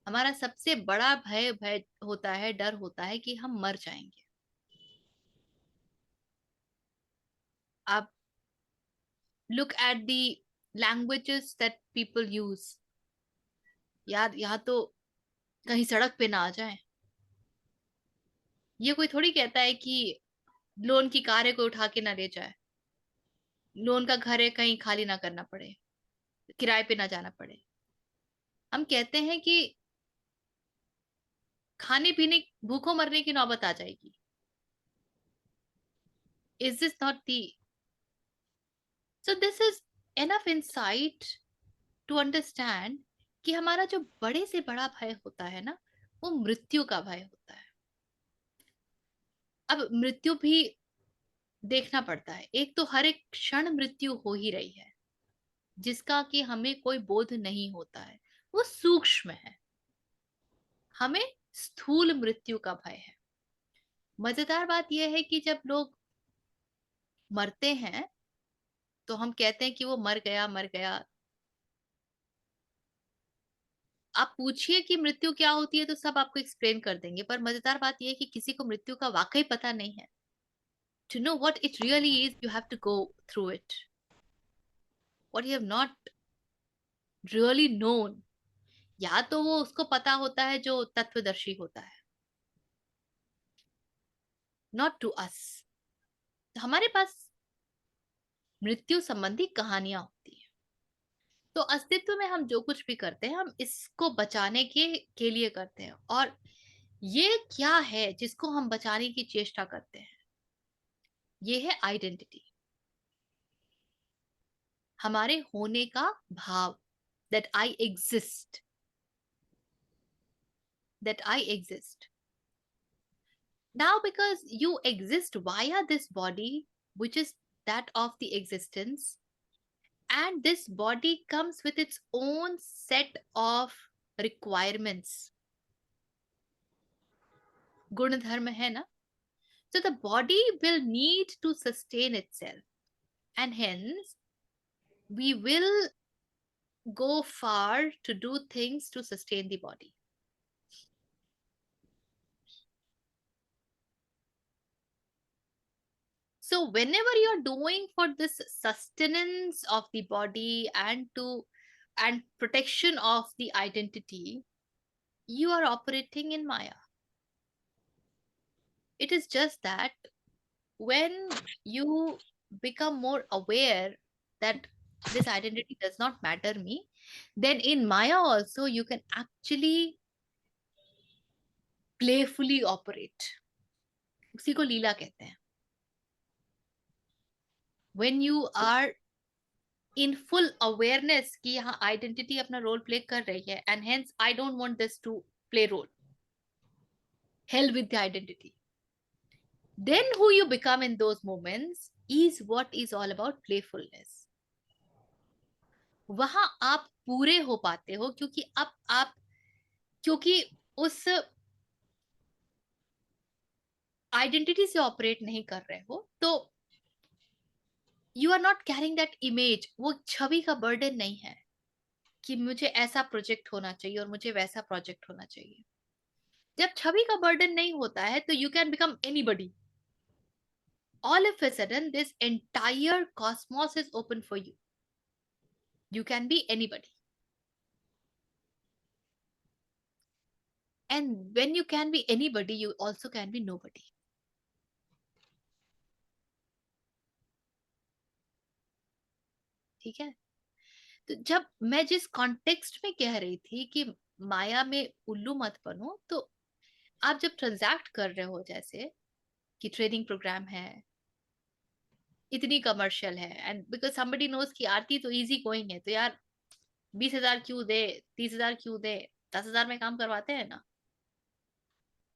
हमारा सबसे बड़ा भय भय होता है, डर होता है कि हम मर जाएंगे. आप look at the languages that people use. यार यहाँ तो कहीं सड़क पे ना आ जाए. ये कोई थोड़ी कहता है कि लोन की कार है कोई उठा के ना ले जाए, लोन का घर है कहीं खाली ना करना पड़े, किराए पे ना जाना पड़े. हम कहते हैं कि खाने पीने भूखों मरने की नौबत आ जाएगी. Is this not the? So this is enough insight to understand कि हमारा जो बड़े से बड़ा भय होता है ना, वो मृत्यु का भय होता है. अब मृत्यु भी देखना पड़ता है. एक तो हर एक क्षण मृत्यु हो ही रही है, जिसका कि हमें कोई बोध नहीं होता है, वो सूक्ष्म है. हमें स्थूल मृत्यु का भय है. मजेदार बात यह है कि जब लोग मरते हैं तो हम कहते हैं कि वो मर गया मर गया. आप पूछिए कि मृत्यु क्या होती है तो सब आपको एक्सप्लेन कर देंगे, पर मजेदार बात यह है कि किसी को मृत्यु का वाकई पता नहीं है. To know what it really is, you have to go through it. What you have not really known, या तो वो उसको पता होता है जो तत्वदर्शी होता है. Not to us. हमारे पास मृत्यु संबंधी कहानियां होती है. तो अस्तित्व में हम जो कुछ भी करते हैं, हम इसको बचाने के लिए करते हैं. और ये क्या है जिसको हम बचाने की चेष्टा करते हैं? ये है आइडेंटिटी, हमारे होने का भाव. that I exist, that I exist. Now because you exist via this body, which is that of the existence, and this body comes with its own set of requirements. Guna dharma hai na? So the body will need to sustain itself, and hence we will go far to do things to sustain the body. So whenever you're doing for this sustenance of the body and protection of the identity, you are operating in Maya. It is just that when you become more aware that this identity does not matter me, then in Maya also you can actually playfully operate. उसी को लीला कहते हैं. When you are in full awareness कि यहाँ identity अपना role play कर रही है, and hence I don't want this to play role. Hell with the identity. Then who you become in those moments is what is all about playfulness. वहां आप पूरे हो पाते हो क्योंकि अब आप क्योंकि उस आइडेंटिटी से ऑपरेट नहीं कर रहे हो, तो you are not carrying that image. वो छवि का बर्डन नहीं है कि मुझे ऐसा प्रोजेक्ट होना चाहिए और मुझे वैसा प्रोजेक्ट होना चाहिए. जब छवि का बर्डन नहीं होता है तो you can become anybody. All of a sudden this entire cosmos is open for you. You can be anybody. And when you can be anybody, you also can be nobody. ठीक है. तो जब मैं जिस कॉन्टेक्स्ट में कह रही थी कि माया में उल्लू मत बनो, तो आप जब ट्रांजैक्ट कर रहे हो, जैसे कि ट्रेनिंग प्रोग्राम है, इतनी कमर्शियल है, एंड बिकॉज समबडी नोज कि आरती तो इजी गोइंग है, तो यार 20,000 क्यों दे, 30,000 क्यों दे, 10,000 में काम करवाते हैं ना.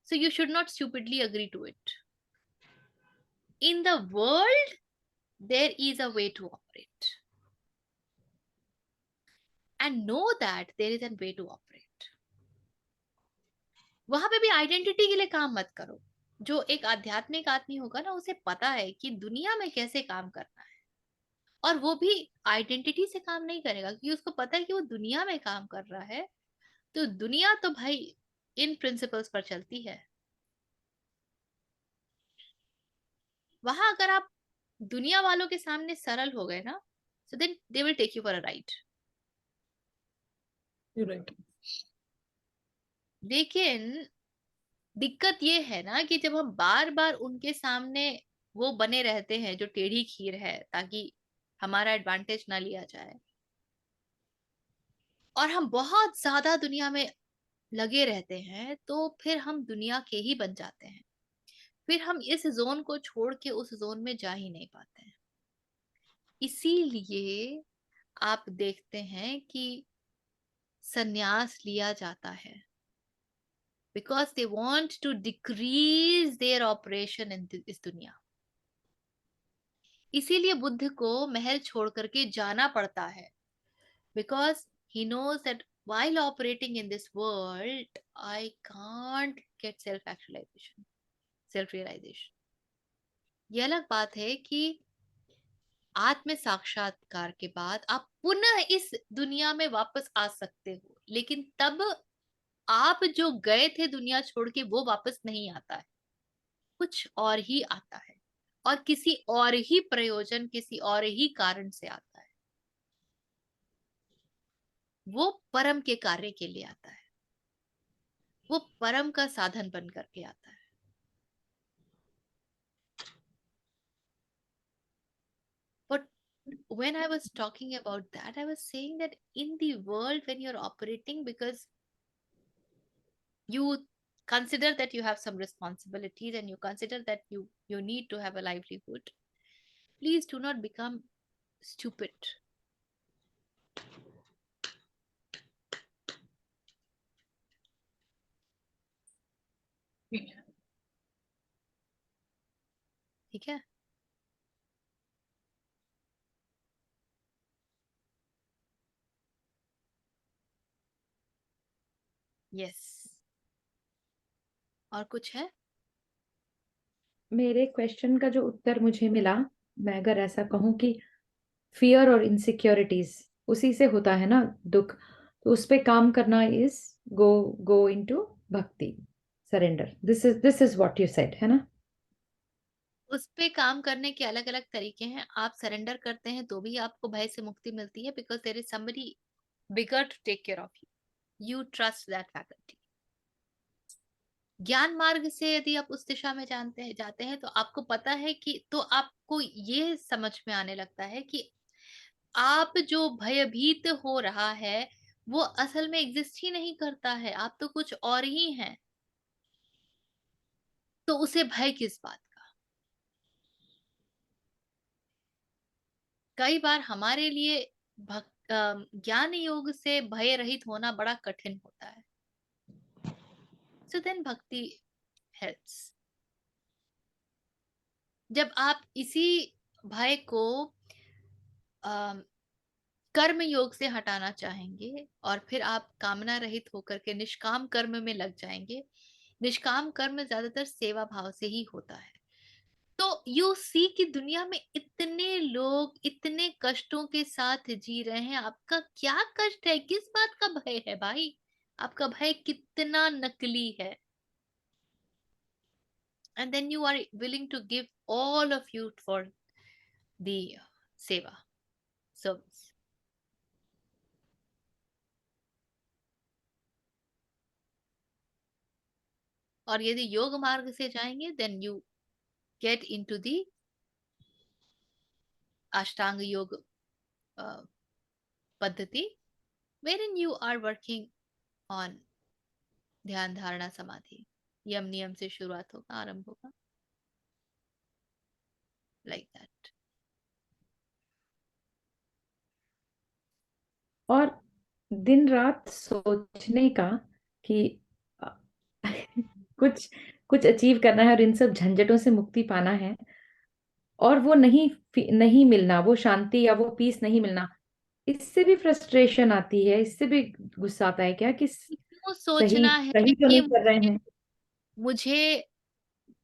So you should not stupidly agree to it. In the world, there is a way to operate. And know that there is a way to operate. वहां पे भी आइडेंटिटी के लिए काम मत करो. जो एक आध्यात्मिक आदमी होगा ना, उसे पता है कि दुनिया में कैसे काम करना है, और वो भी आइडेंटिटी से काम नहीं करेगा क्योंकि उसको पता है कि वो दुनिया में काम कर रहा है. तो दुनिया तो भाई इन प्रिंसिपल्स पर चलती है. वहां अगर आप दुनिया वालों के सामने सरल हो गए ना, so then they will take you for a ride. You're right. लेकिन दिक्कत ये है ना कि जब हम बार बार उनके सामने वो बने रहते हैं जो टेढ़ी खीर है, ताकि हमारा एडवांटेज ना लिया जाए, और हम बहुत ज्यादा दुनिया में लगे रहते हैं, तो फिर हम दुनिया के ही बन जाते हैं. फिर हम इस जोन को छोड़ के उस जोन में जा ही नहीं पाते हैं. इसीलिए आप देखते हैं कि संन्यास लिया जाता है, because they want to decrease their operation in इस दुनिया. इसीलिए बुद्ध को महल छोड़ करके जाना पड़ता है, because he knows that while operating in this world I can't get self realization. ये अलग बात है कि आत्म साक्षात्कार के बाद आप पुनः इस दुनिया में वापस आ सकते हो, लेकिन तब आप जो गए थे दुनिया छोड़ के, वो वापस नहीं आता है. कुछ और ही आता है, और किसी और ही प्रयोजन, किसी और ही कारण से आता है. वो परम के कार्य के लिए आता है, वो परम का साधन बन करके आता है. But when I was talking about that, I was saying that in the world when you're operating, because you consider that you have some responsibilities and you consider that you need to have a livelihood, please do not become stupid. ठीक है. Yes. और कुछ है? मेरे question का जो उत्तर मुझे मिला, मैं अगर ऐसा कहूं कि फियर और इनसिक्योरिटीज उसी से होता है ना दुख, तो उस पे काम करना इज गो इनटू भक्ति, surrender. This is what you said, है ना? उस पे काम करने के अलग अलग तरीके हैं. आप सरेंडर करते हैं तो भी आपको भय से मुक्ति मिलती है, because there is somebody bigger to take care of you. You trust that faculty. ज्ञान मार्ग से यदि आप उस दिशा में जाते हैं तो आपको पता है कि, तो आपको ये समझ में आने लगता है कि आप जो भयभीत हो रहा है वो असल में एग्जिस्ट ही नहीं करता है, आप तो कुछ और ही हैं। तो उसे भय किस बात का? कई बार हमारे लिए ज्ञान योग से भय रहित होना बड़ा कठिन होता है। सो देन भक्ति हेल्प्स। जब आप इसी भय को कर्म योग से हटाना चाहेंगे और फिर आप कामना रहित होकर के निष्काम कर्म में लग जाएंगे। निष्काम कर्म ज्यादातर सेवा भाव से ही होता है। तो यू सी कि दुनिया में इतने लोग इतने कष्टों के साथ जी रहे हैं, आपका क्या कष्ट है? किस बात का भय है भाई? आपका भय कितना नकली है। And then you are willing to give all of you for the seva service. और यदि योग मार्ग से जाएंगे then you get into the Ashtanga yoga पद्धति, wherein you are working on ध्यान धारणा समाधि। यम नियम से शुरुआत होगा, आरंभ होगा, लाइक दैट। और दिन रात सोचने का कि अ, कुछ कुछ अचीव करना है और इन सब झंझटों से मुक्ति पाना है, और वो नहीं मिलना, वो शांति या वो पीस नहीं मिलना, इससे भी फ्रस्ट्रेशन आती है, इससे भी गुस्सा आता है क्या कि क्यों सही सोचना है सही तो कि नहीं कर रहे हैं। मुझे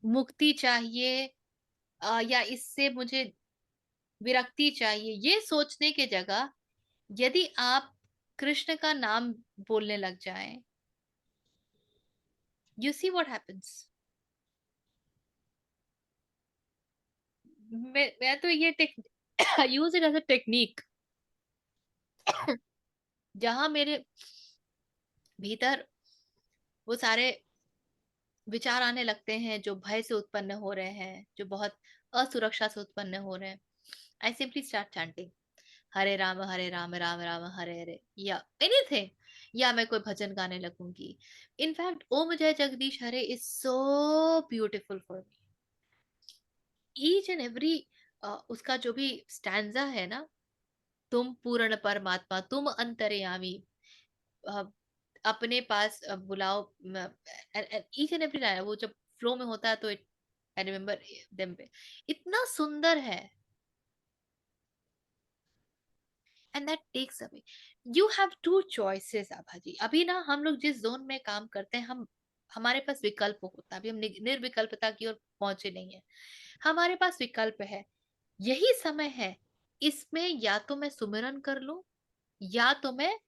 मुक्ति चाहिए या इससे मुझे विरक्ति चाहिए, ये सोचने के जगह यदि आप कृष्ण का नाम बोलने लग जाएं, यू सी व्हाट हैपेंस। मैं तो ये use it as a technique. जहां मेरे भीतर वो सारे विचार आने लगते हैं जो भय से उत्पन्न हो रहे हैं, जो बहुत असुरक्षा से उत्पन्न हो रहे हैं, आई सिंपली स्टार्ट चैंटिंग हरे राम राम राम हरे हरे, या एनीथिंग, या मैं कोई भजन गाने लगूंगी। In fact Om Jai Jagdish Hare is so beautiful for me. Each and every उसका जो भी स्टैंजा है ना, तुम पूर्ण परमात्मा तुम अंतर्यामी, अपने पास बुलाओ, ईच एंड एवरी लाइन वो जब फ्लो में होता है तो आई रिमेम्बर देम पे, इतना सुंदर है। And that takes away, you have two choices. Abha ji, अभी ना हम लोग जिस जोन में काम करते हैं, हम हमारे पास विकल्प होता है। अभी हम निर्विकल्पता की ओर पहुंचे नहीं है, हमारे पास विकल्प है। यही समय है, इसमें या तो मैं सुमिरन कर लूं या तो मैं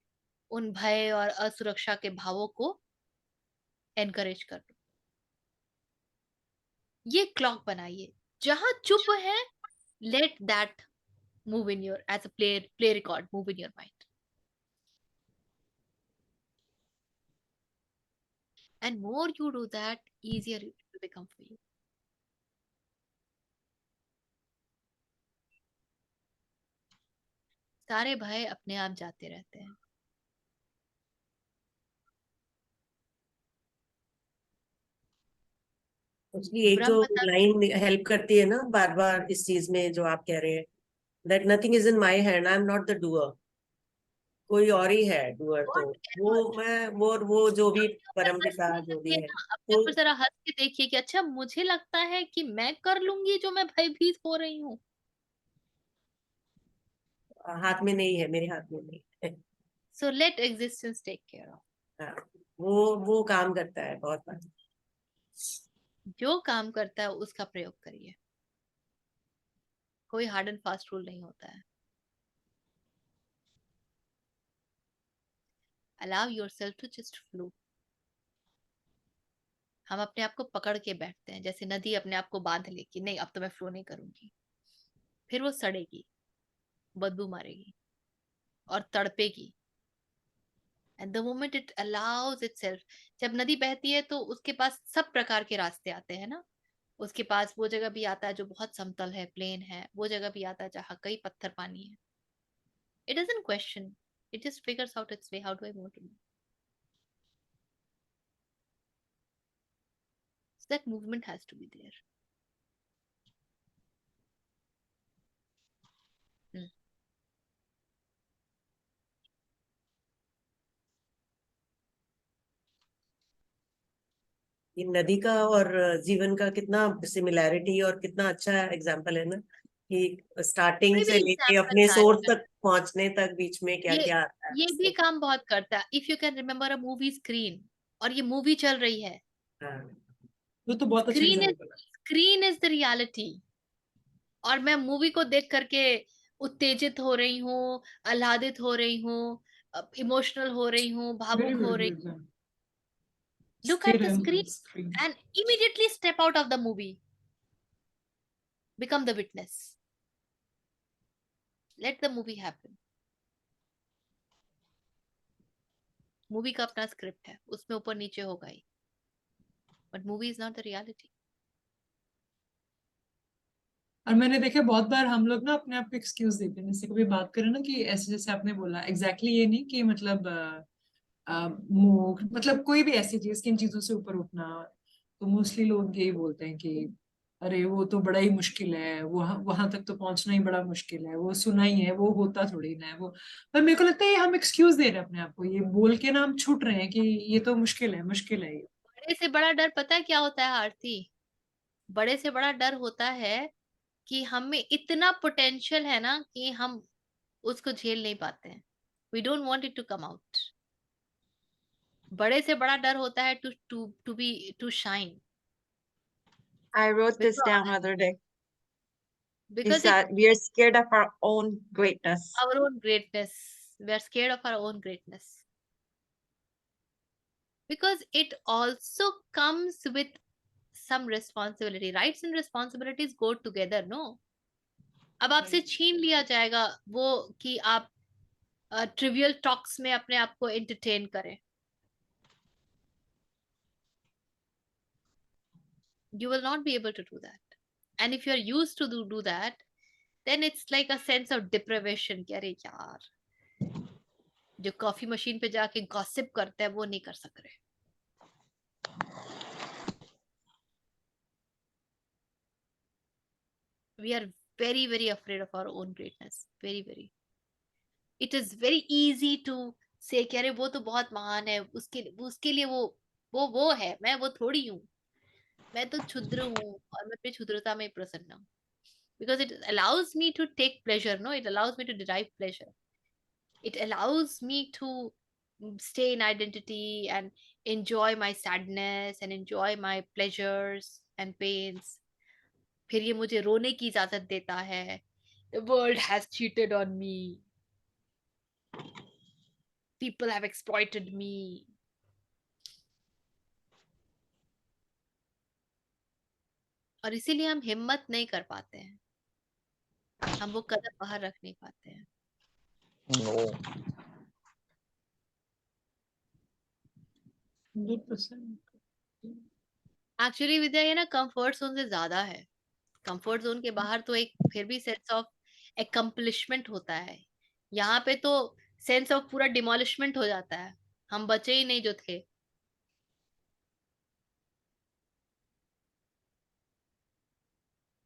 उन भय और असुरक्षा के भावों को एनकरेज कर लूं। ये क्लॉक बनाइए, जहां चुप है let that move in your as a play record move in your mind, and more you do that easier it will become for you. सारे भय अपने आप जाते रहते हैं। उसकी एक जो ब्रह्म तत्व लाइन हेल्प करती है ना बार बार इस चीज में जो आप कह रहे हैं, that nothing is in my hand, I am not the doer, कोई और ही है डूअर। तो whatever, वो मैं वो जो भी पर परम हंसने पिता जो भी लगिए है, ना, अपने तो ऊपर जरा हंस के देखिए कि अच्छा मुझे लगता है कि मैं कर लूंगी जो मैं भयभीत हो रही हूँ। हाथ में नहीं है, मेरे हाथ में नहीं है। So let existence take care of. हाँ, वो काम करता है बहुत बार। जो काम करता है उसका प्रयोग करिए, कोई हार्ड एंड फास्ट रूल नहीं होता है। Allow yourself to just flow. हम अपने आप को पकड़ के बैठते हैं, जैसे नदी अपने आप को बांध ले कि नहीं अब तो मैं फ्लो नहीं करूंगी, फिर वो सड़ेगी, बदबू मारेगी और तड़पेगी। And the moment it allows itself, जब नदी बहती है तो उसके पास सब प्रकार के रास्ते आते हैं ना। उसके पास वो जगह भी आता है जो बहुत समतल है, प्लेन है, वो जगह भी आता है जहाँ कई पत्थर पानी है। It doesn't question, it just figures out its way, how do I want to move. So that movement has to be there. ये नदी का और जीवन का कितना सिमिलैरिटी और कितना अच्छा एग्जाम्पल है ना, कि स्टार्टिंग कोई से भी लेके एग्जाम्पल अपने है, सोर्स तक पहुंचने तक बीच में क्या ये क्या आता है ये भी उसको। काम बहुत करता है। If you can remember a movie screen, और ये मूवी चल रही है, हाँ, वो तो बहुत अच्छा स्क्रीन इज एग्जाम्पल है। स्क्रीन इज द रियलिटी, और मैं मूवी को देख करके उत्तेजित हो रही हूँ, आह्लादित हो रही हूँ, इमोशनल हो रही हूँ, वेरी भावुक हो वेरी रही गुड हूँ। एग्जाम्पल। Look at स्थिर the है screen screen. and immediately step out of the movie. Become the witness. Let the movie happen. Movie का अपना स्क्रिप्ट है, उसमें ऊपर नीचे होगा ही, but movie is not the reality. और मैंने देखा बहुत बार हम लोग ना अपने आप को एक्सक्यूज देते हैं, जैसे कभी बात करें ना कि ऐसे जैसे आपने बोला एग्जैक्टली ये नहीं कि मतलब मतलब कोई भी ऐसी चीज किन चीजों से ऊपर उठना, तो मोस्टली लोग यही बोलते हैं कि अरे वो तो बड़ा ही मुश्किल है, वहां वहां तक तो पहुंचना ही बड़ा मुश्किल है, वो सुना ही है, वो होता थोड़ी ना है वो। पर मेरे को लगता है ये हम एक्सक्यूज दे रहे हैं अपने आप को, ये बोल के ना हम छूट रहे हैं कि ये तो मुश्किल है, मुश्किल है ये। बड़े से बड़ा डर पता है क्या होता है आरती? बड़े से बड़ा डर होता है कि हम में इतना पोटेंशियल है ना कि हम उसको झेल नहीं पाते हैं। We don't want it to come out. बड़े से बड़ा डर होता है to be to shine, I wrote this because down other day. Is because it that we are scared of our own greatness. our own greatness, we are scared of our own greatness, because it also comes with some responsibility. Rights and responsibilities go together, no? अब आपसे छीन लिया जाएगा वो कि आप trivial talks में अपने आप को एंटरटेन करें। You will not be able to do that, and if you are used to do that, then it's like a sense of deprivation कि अरे यार, जो कॉफी मशीन पे जाके गॉसिप करते हैं वो नहीं कर सक रहे। We are very very afraid of our own greatness, very very. It is very easy to say कि अरे वो तो बहुत महान है, उसके लिए वो है, मैं वो थोड़ी हूँ, मैं तो क्षुद्र हूँ और मैं अपनी क्षुद्रता में प्रसन्न हूँ। Because it allows me to take pleasure, no, it allows me to derive pleasure, it allows me to stay in identity and enjoy my sadness and enjoy my pleasures and pains। फिर ये मुझे रोने की इजाजत देता है, the world has cheated on me, people have exploited me। और इसीलिए हम हिम्मत नहीं कर पाते हैं, हम वो कदम बाहर रख नहीं पाते हैं। No. 100%। एक्चुअली विद्या ये ना कंफर्ट जोन से ज्यादा है। कंफर्ट जोन के बाहर तो एक फिर भी सेंस ऑफ एकम्प्लिशमेंट होता है, यहाँ पे तो सेंस ऑफ पूरा डिमोलिशमेंट हो जाता है, हम बचे ही नहीं जो थे।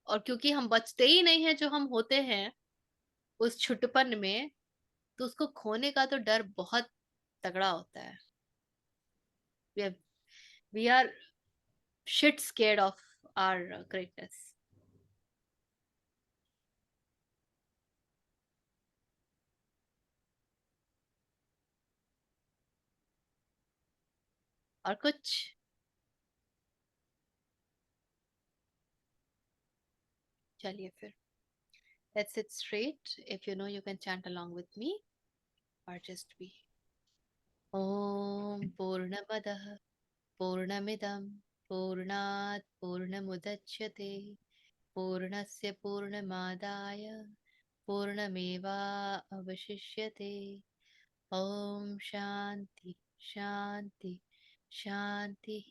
और क्योंकि हम बचते ही नहीं है जो हम होते हैं उस छुटपन में, तो उसको खोने का तो डर बहुत तगड़ा होता है। We are shit scared of our greatness. और कुछ? चलिए फिर, let's sit straight. If you know, you can chant along with me or just be। ॐ पूर्णमदः पूर्णमिदं पूर्णात् पूर्णमुदच्यते पूर्णस्य पूर्णमादाय पूर्णमेवावशिष्यते ओम शांति शांति शांति।